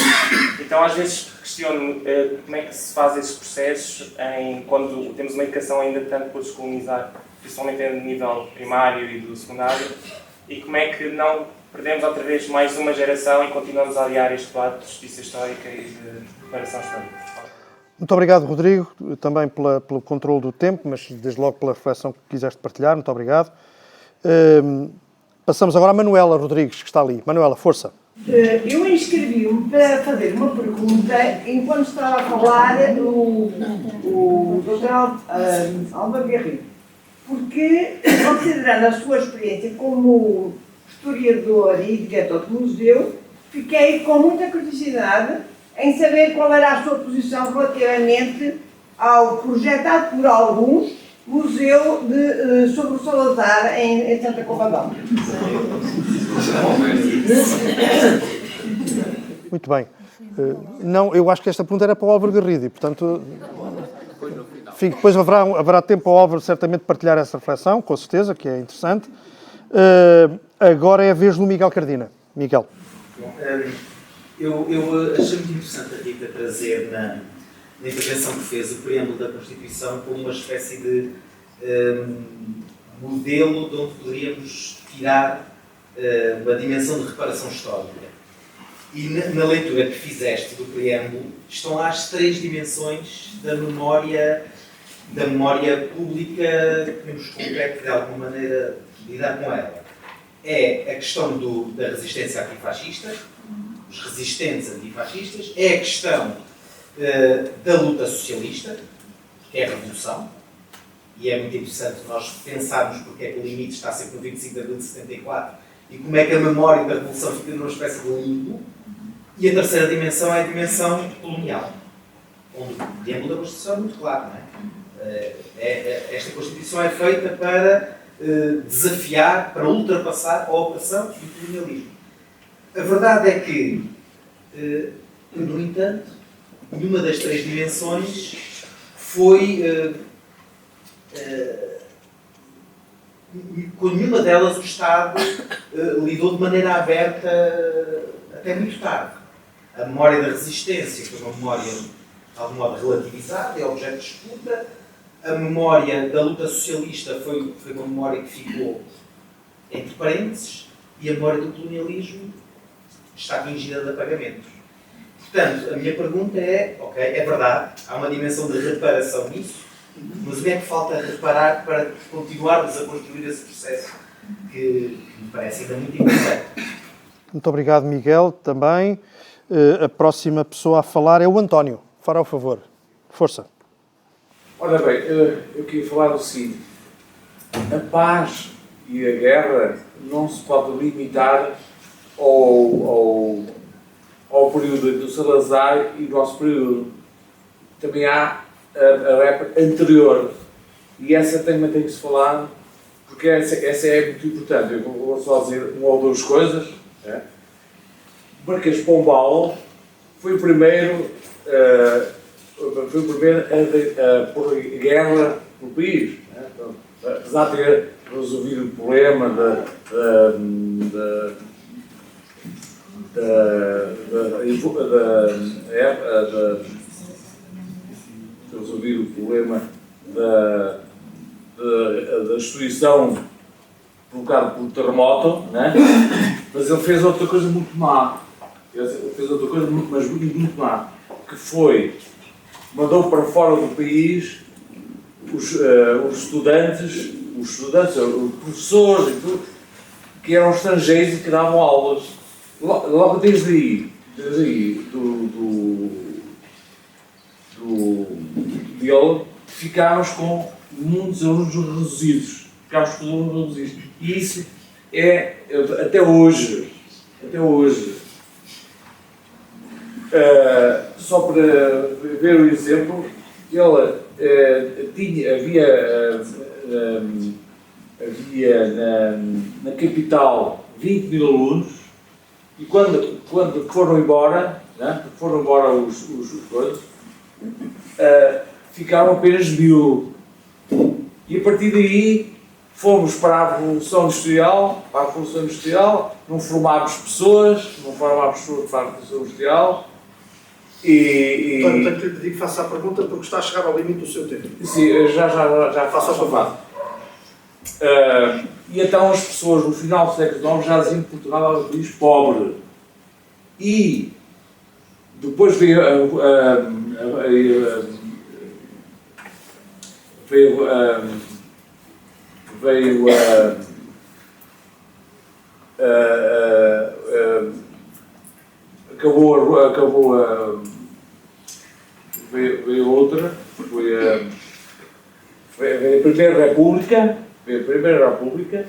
Então, às vezes, questiono como é que se faz esses processos quando temos uma educação ainda tanto por descolonizar, principalmente a nível primário e do secundário, e como é que não perdemos outra vez mais uma geração e continuamos a aliar este debate de justiça histórica e de reparação histórica. Muito obrigado, Rodrigo, também pelo controle do tempo, mas desde logo pela reflexão que quiseste partilhar. Muito obrigado. Passamos agora à Manuela Rodrigues, que está ali. Manuela, força. Eu inscrevi-me para fazer uma pergunta enquanto estava a falar o Dr. Alba Garrido, porque, considerando a sua experiência como historiador e diretor de museu, fiquei com muita curiosidade em saber qual era a sua posição relativamente ao projetado por alguns Museu sobre o Salazar em Santa Combadão. Muito bem. Não, eu acho que esta pergunta era para o Álvaro Garrido e, portanto, depois haverá tempo ao Álvaro certamente partilhar essa reflexão, com certeza, que é interessante. Agora é a vez do Miguel Cardina. Miguel. Eu achei muito interessante a Rita trazer na intervenção que fez o preâmbulo da Constituição como uma espécie de modelo de onde poderíamos tirar uma dimensão de reparação histórica. E na leitura que fizeste do preâmbulo estão lá as três dimensões da memória pública que nos compete de alguma maneira lidar com ela. É a questão da resistência antifascista, os resistentes antifascistas, é a questão da luta socialista, que é a revolução, e é muito interessante nós pensarmos porque é que o limite está sempre no 25 de abril de 74 e como é que a memória da revolução fica numa espécie de limbo. E a terceira dimensão é a dimensão colonial, onde o preâmbulo da Constituição é muito claro, não é? Esta Constituição é feita para desafiar, para ultrapassar a opressão e o colonialismo. A verdade é que que, no entanto, nenhuma das 3 dimensões foi... com nenhuma delas o Estado lidou de maneira aberta até muito tarde. A memória da resistência foi uma memória, de algum modo, relativizada, é objeto de disputa. A memória da luta socialista foi uma memória que ficou entre parênteses, e a memória do colonialismo está atingida de apagamentos. Portanto, a minha pergunta é, ok, é verdade, há uma dimensão de reparação nisso, mas o que é que falta reparar para continuarmos a construir esse processo que me parece ainda muito importante? Muito obrigado, Miguel, também. A próxima pessoa a falar é o António. Fará o favor. Força. Ora bem, eu queria falar o seguinte. A paz e a guerra não se pode limitar ao período do Salazar e do nosso período. Também há a época anterior. E essa também tem que se falar, porque essa é muito importante. Eu vou só dizer uma ou duas coisas. Marquês de Pombal foi o primeiro a pôr guerra no país. Apesar de ter resolvido o problema resolver o problema da destruição provocada pelo terremoto, né? Mas ele fez outra coisa muito má. Ele fez outra coisa muito má, que foi, mandou para fora do país os estudantes, os professores e tudo, que eram estrangeiros e que davam aulas. Logo desde aí dele, ficámos com muitos alunos reduzidos. Ficámos com alunos reduzidos. E isso é, até hoje, só para ver o exemplo, havia na capital 20 mil alunos, e quando foram embora, né, os coisas, ficaram apenas 1000. E a partir daí fomos para a Revolução Industrial, não formámos pessoas para a Revolução Industrial. Portanto, tenho que lhe pedir que faça a pergunta porque está a chegar ao limite do seu tempo. Sim, já faço a favor. E então as pessoas no final do século XIX já diziam que Portugal era um país pobre. E depois veio outra, veio a Primeira República,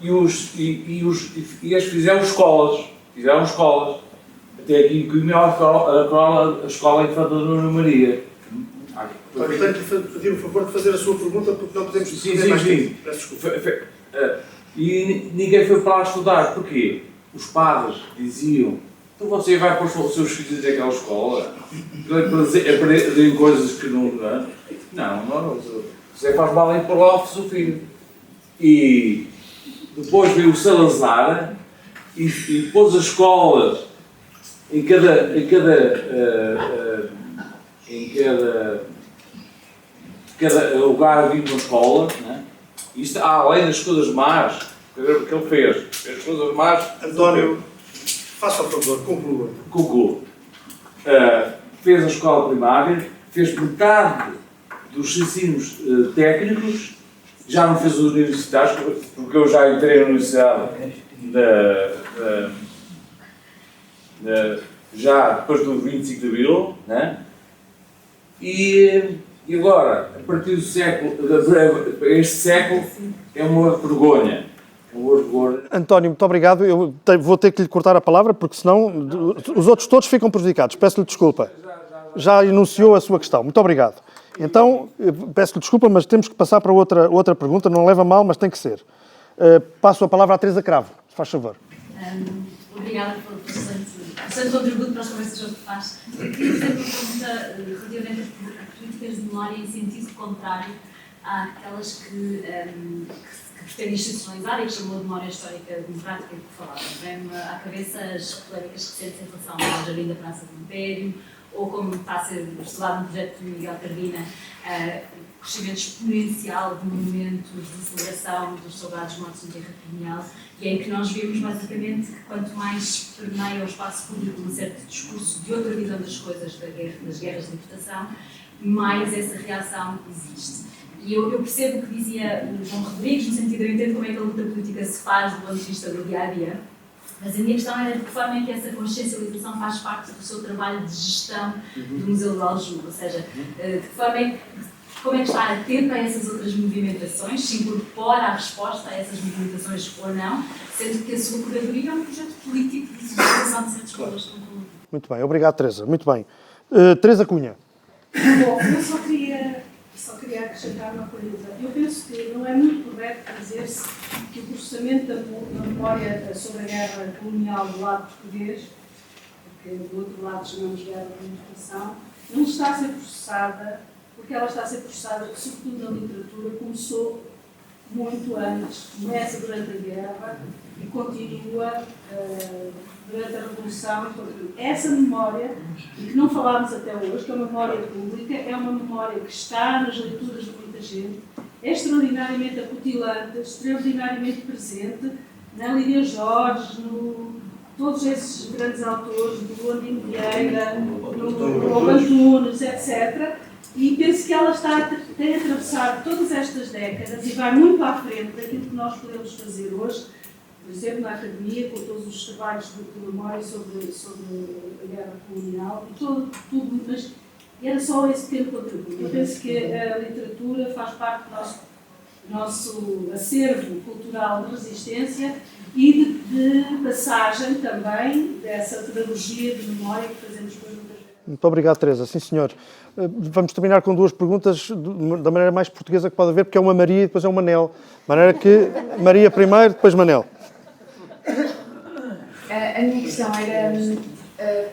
e eles fizeram escolas. Até aqui em Coimbra, a escola Infanta Dona Maria. Portanto, tenho que pedir o favor de fazer a sua pergunta porque não podemos discutir mais tempo. Peço desculpa. E ninguém foi para lá estudar. Porquê? Os padres diziam: então você vai pôr os seus filhos naquela escola aprendem coisas que não... Não. Você faz mal em pôr lá o seu filho. E depois veio o Salazar e pôs as escolas em cada lugar havia uma escola, né? Isto além das coisas más que ele fez. As coisas más... António, faça o favor, conclua. Fez a escola primária, fez metade dos ensinos técnicos, já não fez os universitários, porque eu já entrei na universidade já depois do 25 de Abril, né? E agora, a partir do século, este século, é uma vergonha. António, muito obrigado. Eu vou ter que lhe cortar a palavra, porque senão os outros todos ficam prejudicados. Peço-lhe desculpa. Já enunciou a sua questão. Muito obrigado. Então, peço-lhe desculpa, mas temos que passar para outra pergunta. Não leva mal, mas tem que ser. Passo a palavra à Teresa Cravo, se faz favor. Obrigada pelo bastante contributo para as conversas que faz. Eu queria fazer uma pergunta relativamente a políticas de memória em sentido contrário àquelas que pretendem institucionalizar e que chamou de memória histórica democrática que falava. Vem-me à cabeça as polémicas recentes em relação ao Jardim da Praça do Império, ou como está a ser estudado no projeto de Miguel Cardina, o crescimento exponencial de monumentos de celebração dos soldados mortos em guerra colonial, e em que nós vimos basicamente que quanto mais permeia o espaço público um certo discurso de outra visão das coisas, das guerras de libertação, mais essa reação existe. E eu percebo o que dizia o João Rodrigues, no sentido de eu entendo como é que a luta política se faz do ponto de vista do dia-a-dia, mas a minha questão era de que forma é que essa consciencialização faz parte do seu trabalho de gestão do Museu do Aljube, ou seja, de que forma é que, como é que está atenta a essas outras movimentações, se incorpora a resposta a essas movimentações ou não, sendo que a sua curadoria é um projeto político de socialização de certos valores. Muito bem, obrigado, Teresa. Muito bem. Teresa Cunha. Bom, eu só queria acrescentar uma coisa. Eu penso que não é muito correto dizer-se que o processamento da memória sobre a guerra colonial do lado português, porque do outro lado chamamos guerra de libertação, não está a ser processada, porque ela está a ser processada, sobretudo na literatura, começou muito antes, começa durante a guerra e continua durante a Revolução. Essa memória, e que não falámos até hoje, que é uma memória pública, é uma memória que está nas leituras de muita gente, é extraordinariamente acutilante, extraordinariamente presente na Lídia Jorge, todos esses grandes autores, do Andino Vieira, no Lobo Antunes, etc. E penso que ela tem atravessado todas estas décadas e vai muito à frente daquilo que nós podemos fazer hoje, por exemplo, na Academia, com todos os trabalhos de memória sobre a guerra colonial e tudo, mas era só esse pequeno contributo. Eu penso que a literatura faz parte do nosso acervo cultural de resistência e de passagem também dessa pedagogia de memória que fazemos depois muitas vezes. Muito obrigado, Teresa. Sim, senhor. Vamos terminar com duas perguntas da maneira mais portuguesa que pode haver, porque é uma Maria e depois é um Manel. De maneira que Maria primeiro, depois Manel. A minha questão era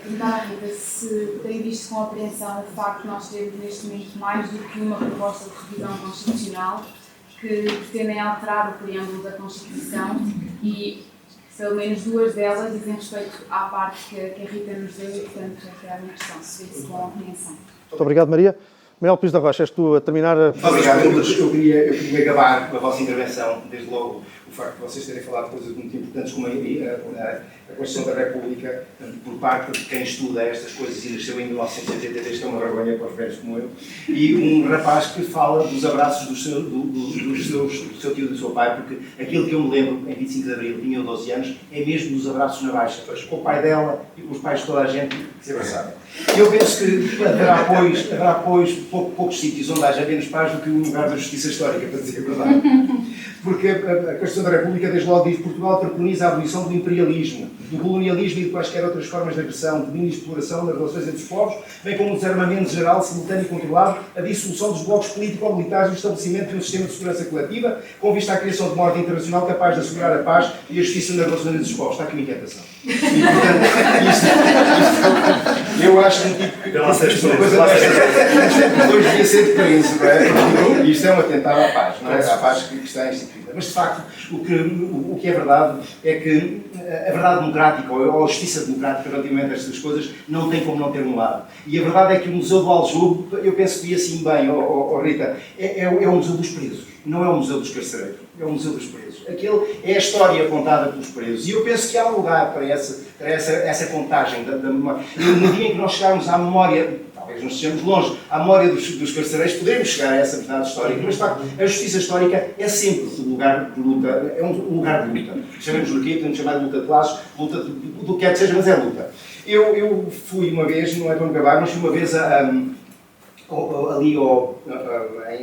perguntar à Rita se tem visto com apreensão o facto de nós termos neste momento mais do que uma proposta de revisão constitucional que pretendem alterar o preâmbulo da Constituição e pelo menos duas delas dizem respeito à parte que a Rita nos deu e, portanto, essa é a minha questão, se vê-se com apreensão. Muito obrigado, Maria. Manuel Pires da Rocha, és tu a terminar a... Obrigado. Eu queria acabar com a vossa intervenção, desde logo o facto de vocês terem falado coisas muito importantes como a Constituição da República, por parte de quem estuda estas coisas e nasceu em 1983, que é uma vergonha para os velhos como eu, e um rapaz que fala dos abraços do seu tio e do seu pai, porque aquilo que eu me lembro em 25 de Abril, tinha 12 anos, é mesmo dos abraços na Baixa, com o pai dela e com os pais de toda a gente que se abraçavam. Eu penso que haverá apoios poucos sítios onde haja menos paz do que o lugar da justiça histórica, para dizer a verdade. Porque a Constituição da República, desde logo, diz que Portugal preconiza a abolição do imperialismo, do colonialismo e de quaisquer outras formas de agressão, domínio e exploração das relações entre os povos, bem como o desarmamento geral, simultâneo e controlado, a dissolução dos blocos político-militares e o estabelecimento de um sistema de segurança coletiva, com vista à criação de uma ordem internacional capaz de assegurar a paz e a justiça nas relações entre os povos. Está aqui uma inquietação. E, portanto, eu acho que uma coisa desta, dois devia ser de crença, não é? Isto é um atentado à paz, não é? À paz que está instituída. Mas, de facto, o que é verdade é que a verdade democrática ou a justiça democrática relativamente a estas coisas não tem como não ter um lado. E a verdade é que o Museu do Aljube, eu penso que vi assim bem, Rita, é o Museu dos Presos, não é o Museu dos Carcereiros, é o Museu dos Presos. Aquele é a história contada pelos presos. E eu penso que há lugar para essa contagem da memória. E no dia em que nós chegarmos à memória, talvez não estejamos longe, à memória dos carcereiros, poderemos chegar a essa verdade histórica. Mas, de facto, a justiça histórica é sempre um lugar de luta, é um lugar de luta. Chamemos-lhe aqui, podemos chamar de luta de classes, luta do que quer que seja, mas é luta. Eu fui uma vez, não é para me acabar, mas fui uma vez ali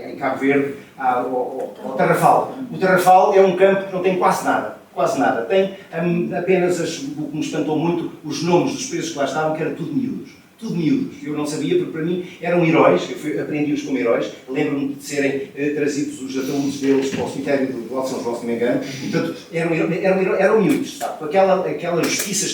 em Cabo Verde, ao Tarrafal. O Tarrafal é um campo que não tem quase nada. Quase nada. Tem apenas, o que me espantou muito, os nomes dos presos que lá estavam, que eram tudo miúdos. tudo miúdos. Eu não sabia, porque para mim eram heróis, aprendi-os como heróis. Lembro-me de serem trazidos os ataúdes deles para o cemitério do Alto São João, se não me engano. Portanto, eram miúdos, sabe? Aquela justiça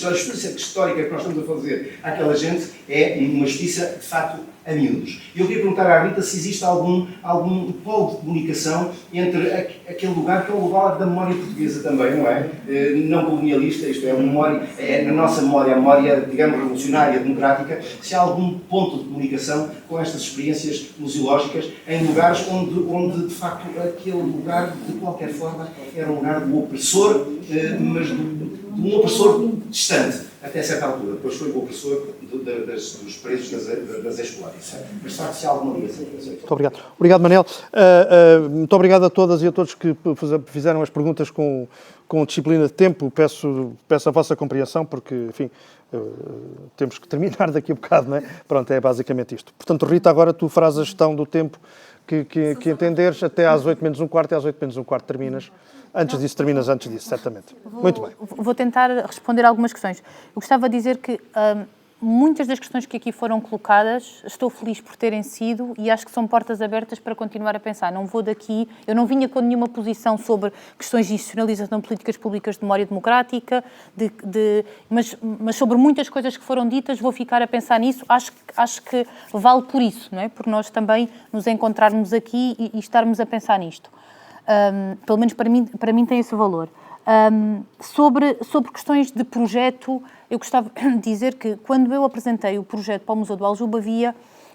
histórica que nós estamos a fazer àquela gente é uma justiça, de facto, a miúdos. Eu queria perguntar à Rita se existe algum polo de comunicação entre aquele lugar que é o lugar da memória portuguesa também, não é? Não colonialista, isto é, na nossa memória, a memória, digamos, revolucionária, democrática, se há algum ponto de comunicação com estas experiências museológicas em lugares onde de facto, aquele lugar, de qualquer forma, era um lugar do opressor, mas de um opressor distante, até certa altura. Depois foi o opressor dos presos das explorações. Mas sabe se há alguma ligação? Muito obrigado. Obrigado, Manel. Muito obrigado a todas e a todos que fizeram as perguntas com disciplina de tempo. Peço a vossa compreensão, porque, enfim, temos que terminar daqui a bocado, não é? Pronto, é basicamente isto. Portanto, Rita, agora tu farás a gestão do tempo que entenderes, até às 8 menos um quarto, e às 8 menos um quarto terminas. Terminas antes disso, certamente. Muito bem. Vou tentar responder algumas questões. Eu gostava de dizer que muitas das questões que aqui foram colocadas, estou feliz por terem sido e acho que são portas abertas para continuar a pensar. Não vou daqui, eu não vinha com nenhuma posição sobre questões de institucionalização de políticas públicas de memória democrática, mas sobre muitas coisas que foram ditas, vou ficar a pensar nisso. Acho que vale por isso, não é? Por nós também nos encontrarmos aqui e estarmos a pensar nisto. Pelo menos para mim tem esse valor. Sobre questões de projeto, eu gostava de dizer que quando eu apresentei o projeto para o Museu do Aljube,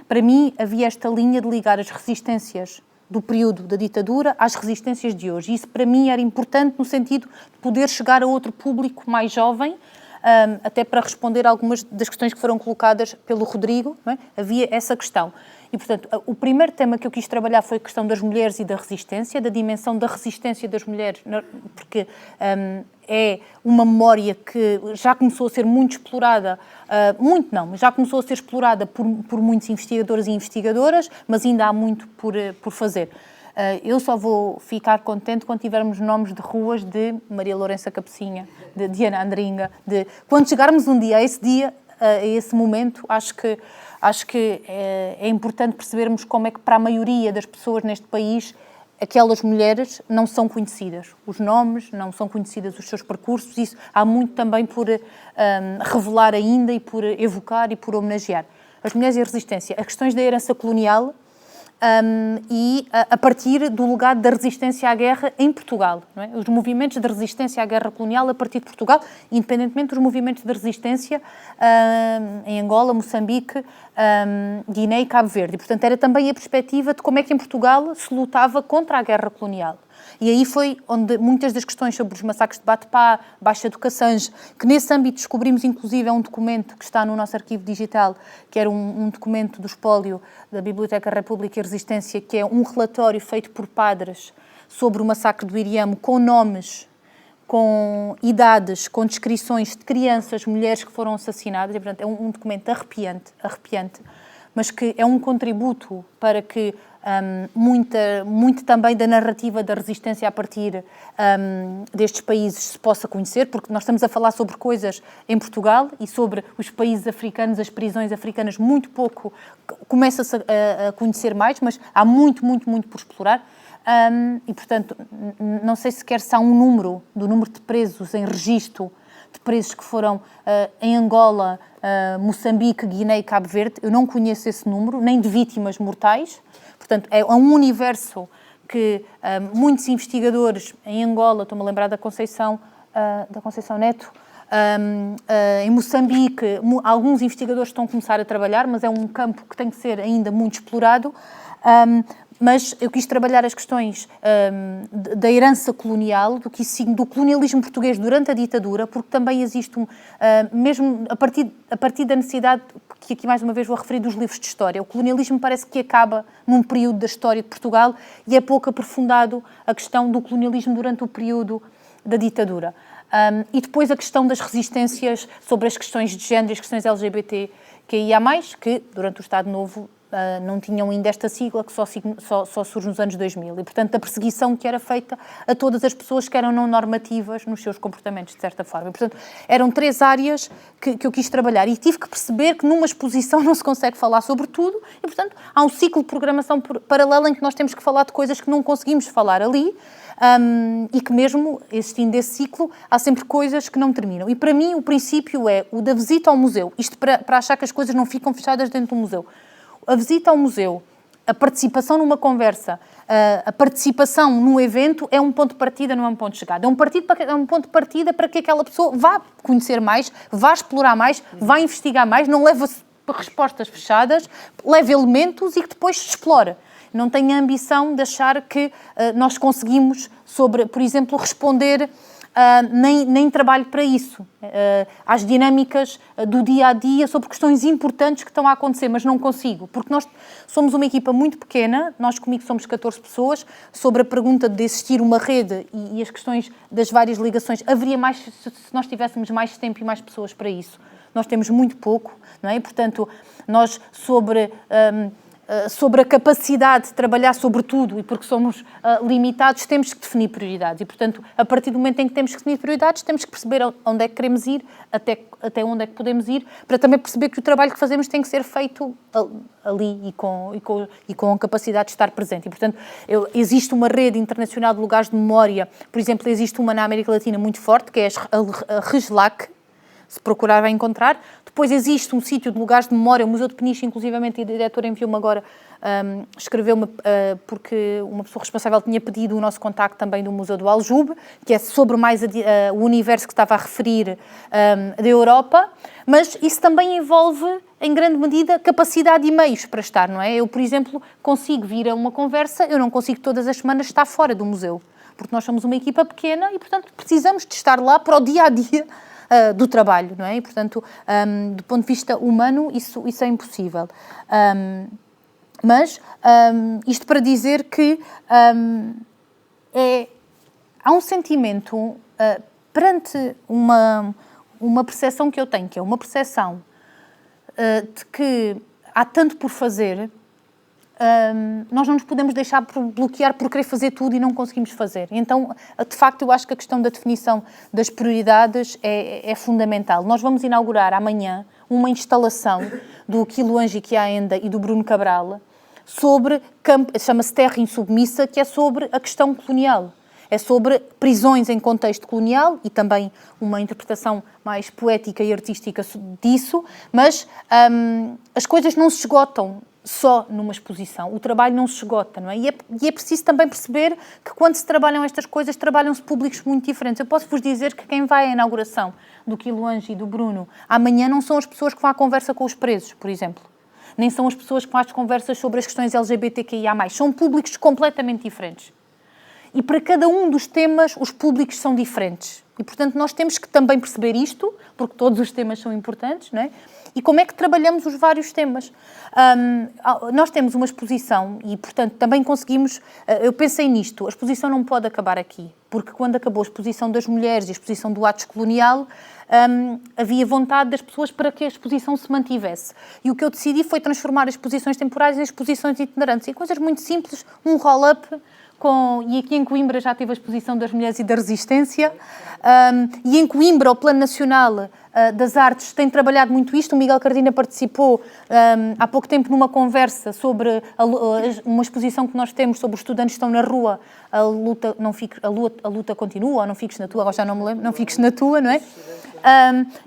para mim havia esta linha de ligar as resistências do período da ditadura às resistências de hoje. Isso para mim era importante no sentido de poder chegar a outro público mais jovem, até para responder a algumas das questões que foram colocadas pelo Rodrigo, não é? Havia essa questão. E, portanto, o primeiro tema que eu quis trabalhar foi a questão das mulheres e da resistência, da dimensão da resistência das mulheres, porque é uma memória que já começou a ser muito explorada, já começou a ser explorada por muitos investigadores e investigadoras, mas ainda há muito por fazer. Eu só vou ficar contente quando tivermos nomes de ruas de Maria Lourença Capecinha, de Diana Andringa, quando chegarmos um dia, a esse momento, acho que é importante percebermos como é que para a maioria das pessoas neste país aquelas mulheres não são conhecidas. Os nomes não são conhecidos, os seus percursos, isso há muito também por revelar ainda e por evocar e por homenagear. As mulheres e a resistência, as questões da herança colonial, e a partir do legado da resistência à guerra em Portugal, não é? Os movimentos de resistência à guerra colonial a partir de Portugal, independentemente dos movimentos de resistência em Angola, Moçambique, Guiné e Cabo Verde. E, portanto, era também a perspectiva de como é que em Portugal se lutava contra a guerra colonial. E aí foi onde muitas das questões sobre os massacres de Batpá, Baixa do Cassange, que nesse âmbito descobrimos inclusive um documento que está no nosso arquivo digital, que era um documento do espólio da Biblioteca República e Resistência, que é um relatório feito por padres sobre o massacre do Iriamo, com nomes, com idades, com descrições de crianças, mulheres que foram assassinadas. E, portanto, é um documento arrepiante, mas que é um contributo para que muito também da narrativa da resistência a partir destes países se possa conhecer, porque nós estamos a falar sobre coisas em Portugal e sobre os países africanos, as prisões africanas, muito pouco começa-se a conhecer mais, mas há muito por explorar. E, portanto, não sei sequer se há um número do número de presos em registro, de presos que foram em Angola, Moçambique, Guiné e Cabo Verde. Eu não conheço esse número, nem de vítimas mortais. Portanto, é um universo que muitos investigadores em Angola, estou-me a lembrar da Conceição Neto, em Moçambique, alguns investigadores estão a começar a trabalhar, mas é um campo que tem que ser ainda muito explorado. Mas eu quis trabalhar as questões da herança colonial, do colonialismo português durante a ditadura, porque também existe, mesmo a partir da necessidade, que aqui mais uma vez vou referir, dos livros de história. O colonialismo parece que acaba num período da história de Portugal e é pouco aprofundado a questão do colonialismo durante o período da ditadura. E depois a questão das resistências sobre as questões de género e as questões LGBT, que durante o Estado Novo não tinham ainda esta sigla que só surge nos anos 2000 e, portanto, a perseguição que era feita a todas as pessoas que eram não normativas nos seus comportamentos, de certa forma. E, portanto, eram 3 áreas que eu quis trabalhar e tive que perceber que numa exposição não se consegue falar sobre tudo e, portanto, há um ciclo de programação paralelo em que nós temos que falar de coisas que não conseguimos falar ali e que mesmo existindo esse ciclo, há sempre coisas que não terminam. E, para mim, o princípio é o da visita ao museu. Isto para achar que as coisas não ficam fechadas dentro do museu. A visita ao museu, a participação numa conversa, a participação no evento é um ponto de partida, não é um ponto de chegada. É um ponto de partida para que aquela pessoa vá conhecer mais, vá explorar mais, vá investigar mais, não leve respostas fechadas, leve elementos e que depois explore. Não tenha a ambição de achar que nós conseguimos, por exemplo, responder... nem trabalho para isso, às dinâmicas do dia-a-dia sobre questões importantes que estão a acontecer, mas não consigo, porque nós somos uma equipa muito pequena, nós comigo somos 14 pessoas, sobre a pergunta de existir uma rede e as questões das várias ligações, haveria mais se nós tivéssemos mais tempo e mais pessoas para isso. Nós temos muito pouco, não é? Portanto, nós sobre a capacidade de trabalhar sobre tudo e porque somos limitados, temos que definir prioridades. E, portanto, a partir do momento em que temos que definir prioridades, temos que perceber onde é que queremos ir, até onde é que podemos ir, para também perceber que o trabalho que fazemos tem que ser feito ali e com a capacidade de estar presente. E, portanto, existe uma rede internacional de lugares de memória, por exemplo, existe uma na América Latina muito forte, que é a REGLAC, se procurar vai encontrar. Depois existe um sítio de lugares de memória, o Museu de Peniche, inclusivamente, e a diretora enviou-me agora, escreveu-me, porque uma pessoa responsável tinha pedido o nosso contacto também do Museu do Aljube, que é sobre mais o universo que estava a referir da Europa, mas isso também envolve, em grande medida, capacidade e meios para estar, não é? Eu, por exemplo, consigo vir a uma conversa, eu não consigo todas as semanas estar fora do museu, porque nós somos uma equipa pequena e, portanto, precisamos de estar lá para o dia-a-dia do trabalho, não é? E, portanto, do ponto de vista humano, isso é impossível. Mas isto para dizer que há um sentimento perante uma percepção que eu tenho, que é uma percepção de que há tanto por fazer, nós não nos podemos deixar bloquear por querer fazer tudo e não conseguimos fazer. Então, de facto, eu acho que a questão da definição das prioridades é fundamental. Nós vamos inaugurar amanhã uma instalação do Quiloangi Quiaenda e do Bruno Cabral sobre, chama-se Terra Insubmissa, que é sobre a questão colonial. É sobre prisões em contexto colonial e também uma interpretação mais poética e artística disso, mas as coisas não se esgotam só numa exposição. O trabalho não se esgota, não é? E é preciso também perceber que quando se trabalham estas coisas, trabalham-se públicos muito diferentes. Eu posso vos dizer que quem vai à inauguração do Quiloangi e do Bruno amanhã não são as pessoas que vão à conversa com os presos, por exemplo. Nem são as pessoas que vão às conversas sobre as questões LGBTQIA+. São públicos completamente diferentes. E para cada um dos temas, os públicos são diferentes. E, portanto, nós temos que também perceber isto, porque todos os temas são importantes, não é? E como é que trabalhamos os vários temas. Nós temos uma exposição e, portanto, também conseguimos... eu pensei nisto, a exposição não pode acabar aqui, porque quando acabou a exposição das mulheres e a exposição do ato colonial, havia vontade das pessoas para que a exposição se mantivesse. E o que eu decidi foi transformar as exposições temporárias em exposições itinerantes. Em coisas muito simples, um roll-up... E aqui em Coimbra já teve a exposição das mulheres e da resistência, e em Coimbra o Plano Nacional das Artes tem trabalhado muito isto. O Miguel Cardina participou há pouco tempo numa conversa sobre uma exposição que nós temos sobre os estudantes que estão na rua, a luta continua, ou não fiques na tua, agora já não me lembro, não fiques na tua, não é?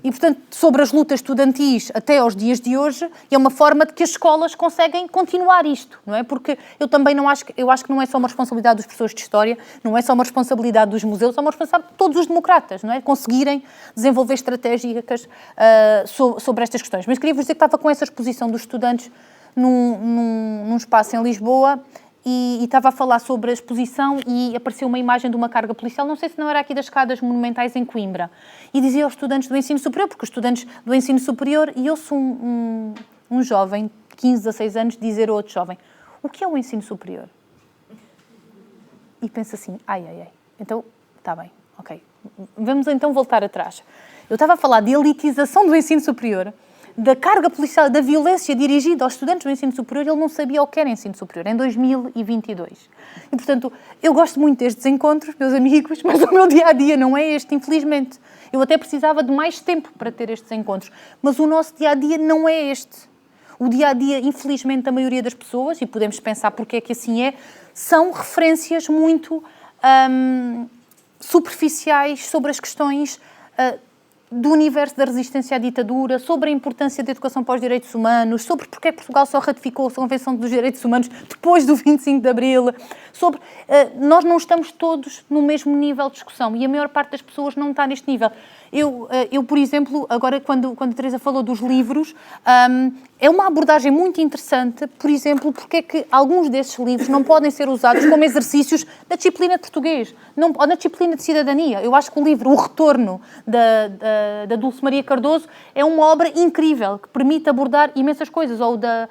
E, portanto, sobre as lutas estudantis até aos dias de hoje, é uma forma de que as escolas conseguem continuar isto, não é? Porque eu também acho que não é só uma responsabilidade dos professores de História, não é só uma responsabilidade dos museus, é uma responsabilidade de todos os democratas, não é? Conseguirem desenvolver estratégias sobre estas questões. Mas queria-vos dizer que estava com essa exposição dos estudantes num espaço em Lisboa, e estava a falar sobre a exposição e apareceu uma imagem de uma carga policial, não sei se não era aqui das escadas monumentais em Coimbra, e dizia aos estudantes do ensino superior, porque os estudantes do ensino superior, e eu sou um jovem de 15, 16 anos, dizer a outro jovem, o que é o ensino superior? E pensa assim, então, está bem, ok. Vamos então voltar atrás. Eu estava a falar de elitização do ensino superior, da carga policial, da violência dirigida aos estudantes do ensino superior, ele não sabia o que era ensino superior, em 2022. E, portanto, eu gosto muito destes encontros, meus amigos, mas o meu dia-a-dia não é este, infelizmente. Eu até precisava de mais tempo para ter estes encontros, mas o nosso dia-a-dia não é este. O dia-a-dia, infelizmente, da maioria das pessoas, e podemos pensar porque é que assim é, são referências muito superficiais sobre as questões do universo da resistência à ditadura, sobre a importância da educação para os direitos humanos, sobre porque é que Portugal só ratificou a Convenção dos Direitos Humanos depois do 25 de Abril, sobre... nós não estamos todos no mesmo nível de discussão e a maior parte das pessoas não está neste nível. Eu por exemplo, agora quando a Teresa falou dos livros, é uma abordagem muito interessante, por exemplo, porque é que alguns desses livros não podem ser usados como exercícios na disciplina de português, ou na disciplina de cidadania. Eu acho que o livro O Retorno, da Dulce Maria Cardoso, é uma obra incrível, que permite abordar imensas coisas, ou da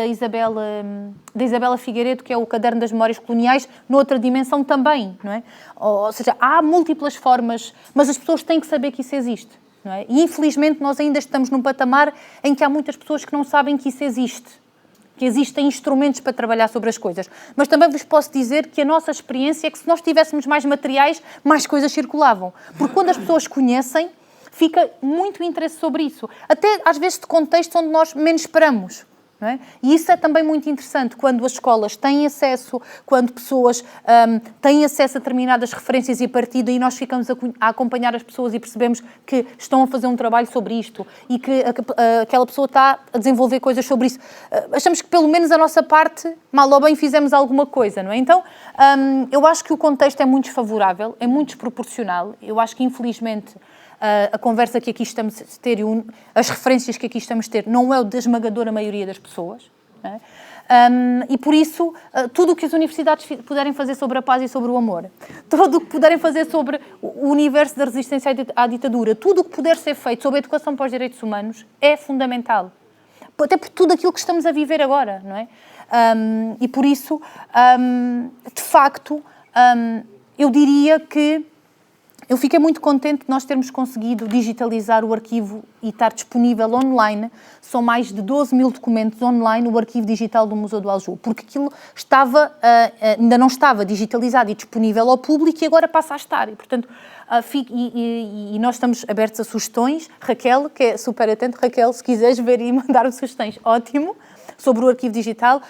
Isabela Figueiredo, que é o Caderno das Memórias Coloniais, noutra dimensão também, não é? Ou seja, há múltiplas formas, mas as pessoas têm que saber que isso existe. Não é? E infelizmente nós ainda estamos num patamar em que há muitas pessoas que não sabem que isso existe, que existem instrumentos para trabalhar sobre as coisas. Mas também vos posso dizer que a nossa experiência é que se nós tivéssemos mais materiais, mais coisas circulavam. Porque quando as pessoas conhecem, fica muito interesse sobre isso. Até às vezes de contextos onde nós menos esperamos. Não é? E isso é também muito interessante, quando as escolas têm acesso, quando pessoas têm acesso a determinadas referências e a partir daí nós ficamos a acompanhar as pessoas e percebemos que estão a fazer um trabalho sobre isto e que aquela pessoa está a desenvolver coisas sobre isso. Achamos que pelo menos a nossa parte, mal ou bem, fizemos alguma coisa, não é? Então, eu acho que o contexto é muito desfavorável, é muito desproporcional. Eu acho que, infelizmente, a conversa que aqui estamos a ter e as referências que aqui estamos a ter não é o da esmagadora maioria das pessoas. Não é? E por isso, tudo o que as universidades puderem fazer sobre a paz e sobre o amor, tudo o que puderem fazer sobre o universo da resistência à ditadura, tudo o que puder ser feito sobre a educação para os direitos humanos é fundamental. Até por tudo aquilo que estamos a viver agora, não é? E por isso, de facto, eu diria que eu fiquei muito contente de nós termos conseguido digitalizar o arquivo e estar disponível online. São mais de 12 mil documentos online no arquivo digital do Museu do Aljube, porque aquilo ainda não estava digitalizado e disponível ao público e agora passa a estar. E, portanto, e nós estamos abertos a sugestões. Raquel, que é super atento, Raquel, se quiseres ver e mandar sugestões, ótimo, sobre o arquivo digital,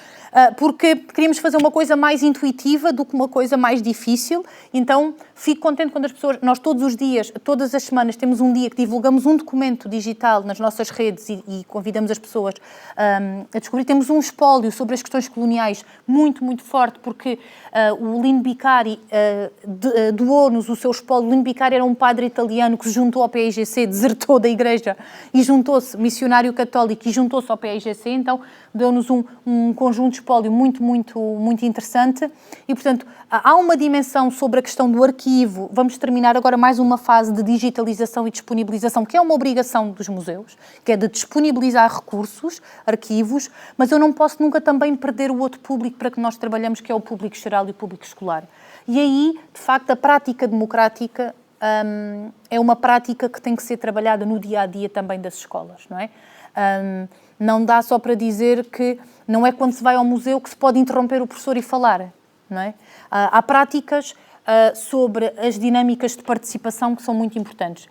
porque queríamos fazer uma coisa mais intuitiva do que uma coisa mais difícil. Então, fico contente quando as pessoas... Nós todos os dias, todas as semanas, temos um dia que divulgamos um documento digital nas nossas redes e convidamos as pessoas a descobrir. Temos um espólio sobre as questões coloniais muito, muito forte, porque o Lino Bicari doou-nos o seu espólio. O Lino Bicari era um padre italiano que se juntou ao PIGC, desertou da igreja e juntou-se, missionário católico, e juntou-se ao PIGC. Então, deu-nos um conjunto de espólio muito, muito, muito interessante. E, portanto, há uma dimensão sobre a questão do arquivo. Vamos terminar agora mais uma fase de digitalização e disponibilização, que é uma obrigação dos museus, que é de disponibilizar recursos, arquivos, mas eu não posso nunca também perder o outro público para que nós trabalhamos, que é o público geral e o público escolar. E aí, de facto, a prática democrática é uma prática que tem que ser trabalhada no dia-a-dia também das escolas, não é? Não dá só para dizer que não é quando se vai ao museu que se pode interromper o professor e falar, não é? Há práticas sobre as dinâmicas de participação que são muito importantes.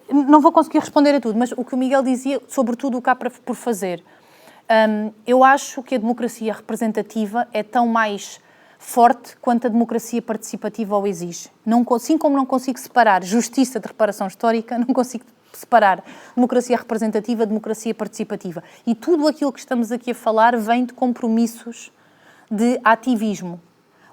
Não vou conseguir responder a tudo, mas o que o Miguel dizia, sobretudo o que há por fazer. Eu acho que a democracia representativa é tão mais forte quanto a democracia participativa o exige. Assim como não consigo separar justiça de reparação histórica, não consigo separar democracia representativa, democracia participativa. E tudo aquilo que estamos aqui a falar vem de compromissos de ativismo.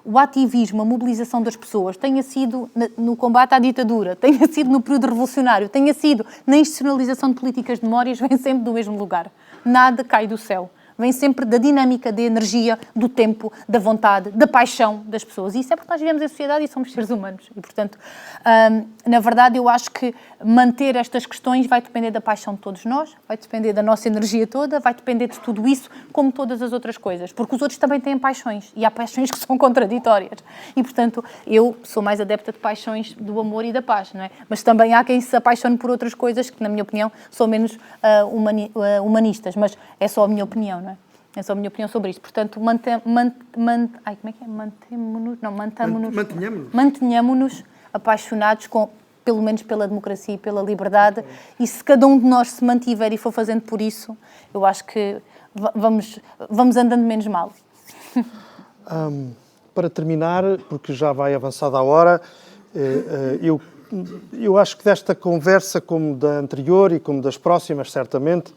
O ativismo, a mobilização das pessoas, tenha sido no combate à ditadura, tenha sido no período revolucionário, tenha sido na institucionalização de políticas de memórias, vem sempre do mesmo lugar. Nada cai do céu. vem sempre da dinâmica, da energia, do tempo, da vontade, da paixão das pessoas. E isso é porque nós vivemos em sociedade e somos seres humanos. E, portanto, na verdade, eu acho que manter estas questões vai depender da paixão de todos nós, vai depender da nossa energia toda, vai depender de tudo isso, como todas as outras coisas. Porque os outros também têm paixões. E há paixões que são contraditórias. E, portanto, eu sou mais adepta de paixões do amor e da paz, não é? Mas também há quem se apaixone por outras coisas que, na minha opinião, são menos humanistas. Mas é só a minha opinião, não é? É só a minha opinião sobre isso. Portanto, mantenhamos-nos apaixonados pelo menos pela democracia e pela liberdade. E se cada um de nós se mantiver e for fazendo por isso, eu acho que vamos andando menos mal. Para terminar, porque já vai avançada a hora, eu acho que desta conversa, como da anterior e como das próximas, certamente,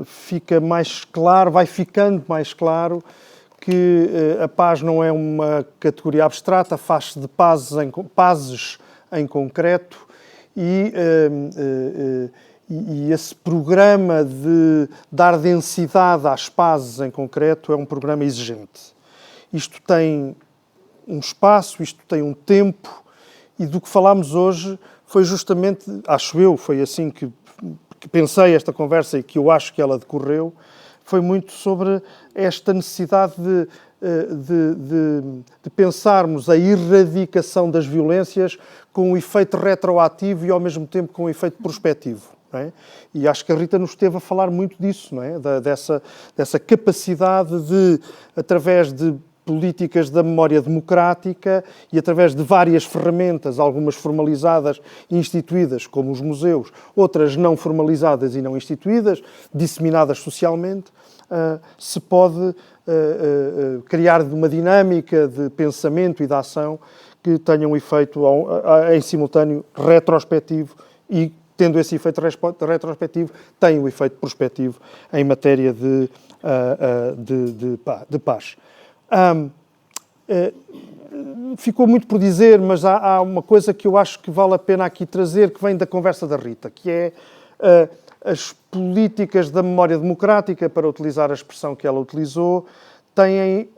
fica mais claro, vai ficando mais claro que a paz não é uma categoria abstrata, faz-se de pazes em concreto e esse programa de dar densidade às pazes em concreto é um programa exigente. Isto tem um espaço, isto tem um tempo, e do que falámos hoje foi justamente, acho eu, foi assim que pensei esta conversa e que eu acho que ela decorreu, foi muito sobre esta necessidade de pensarmos a erradicação das violências com um efeito retroativo e ao mesmo tempo com um efeito prospectivo. Não é? E acho que a Rita nos esteve a falar muito disso, não é? Dessa capacidade de, através de políticas da memória democrática e através de várias ferramentas, algumas formalizadas e instituídas, como os museus, outras não formalizadas e não instituídas, disseminadas socialmente, se pode criar uma dinâmica de pensamento e de ação que tenha um efeito em simultâneo retrospectivo e, tendo esse efeito retrospectivo, tem um efeito prospectivo em matéria de paz. Ficou muito por dizer, mas há uma coisa que eu acho que vale a pena aqui trazer, que vem da conversa da Rita, que é as políticas da memória democrática, para utilizar a expressão que ela utilizou, têm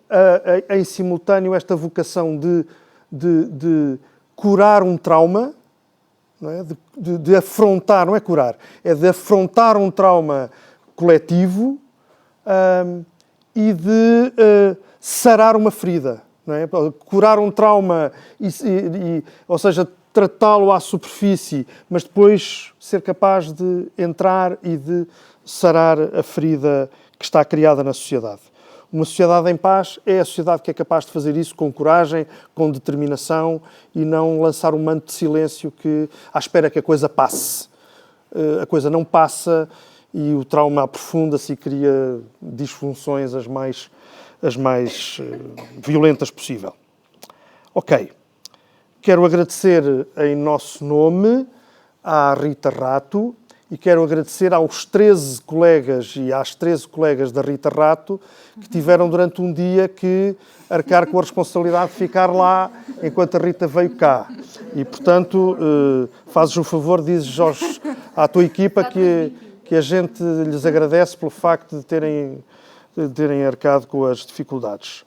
em simultâneo esta vocação de curar um trauma, não é? De afrontar, não é curar, é de afrontar um trauma coletivo e de sarar uma ferida, não é? Curar um trauma, ou seja, tratá-lo à superfície, mas depois ser capaz de entrar e de sarar a ferida que está criada na sociedade. Uma sociedade em paz é a sociedade que é capaz de fazer isso com coragem, com determinação e não lançar um manto de silêncio à espera que a coisa passe. A coisa não passa e o trauma aprofunda-se e cria disfunções as mais violentas possível. Ok. Quero agradecer em nosso nome à Rita Rato e quero agradecer aos 13 colegas e às 13 colegas da Rita Rato que tiveram durante um dia que arcar com a responsabilidade de ficar lá enquanto a Rita veio cá. E, portanto, fazes o favor, dizes à tua equipa que a gente lhes agradece pelo facto de terem arcado com as dificuldades.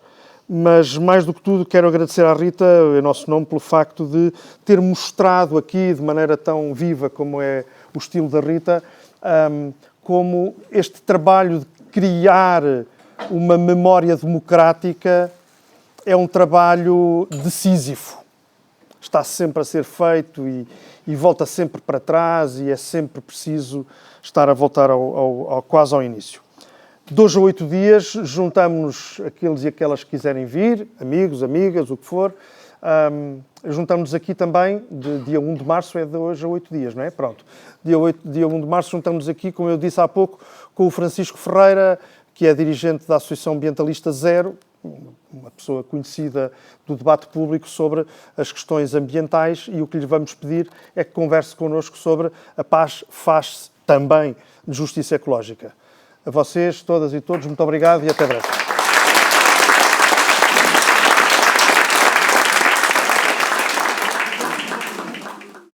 Mas, mais do que tudo, quero agradecer à Rita, em nosso nome, pelo facto de ter mostrado aqui, de maneira tão viva como é o estilo da Rita, como este trabalho de criar uma memória democrática é um trabalho de Sísifo. Está sempre a ser feito e volta sempre para trás e é sempre preciso estar a voltar quase ao início. De hoje a 8 dias, juntamos aqueles e aquelas que quiserem vir, amigos, amigas, o que for. Juntamos aqui também, de dia 1 de março, é de hoje a 8 dias, não é? Pronto. Dia 1 de março, juntamos aqui, como eu disse há pouco, com o Francisco Ferreira, que é dirigente da Associação Ambientalista Zero, uma pessoa conhecida do debate público sobre as questões ambientais, e o que lhe vamos pedir é que converse connosco sobre a paz faz-se também de justiça ecológica. A vocês, todas e todos, muito obrigado e até breve.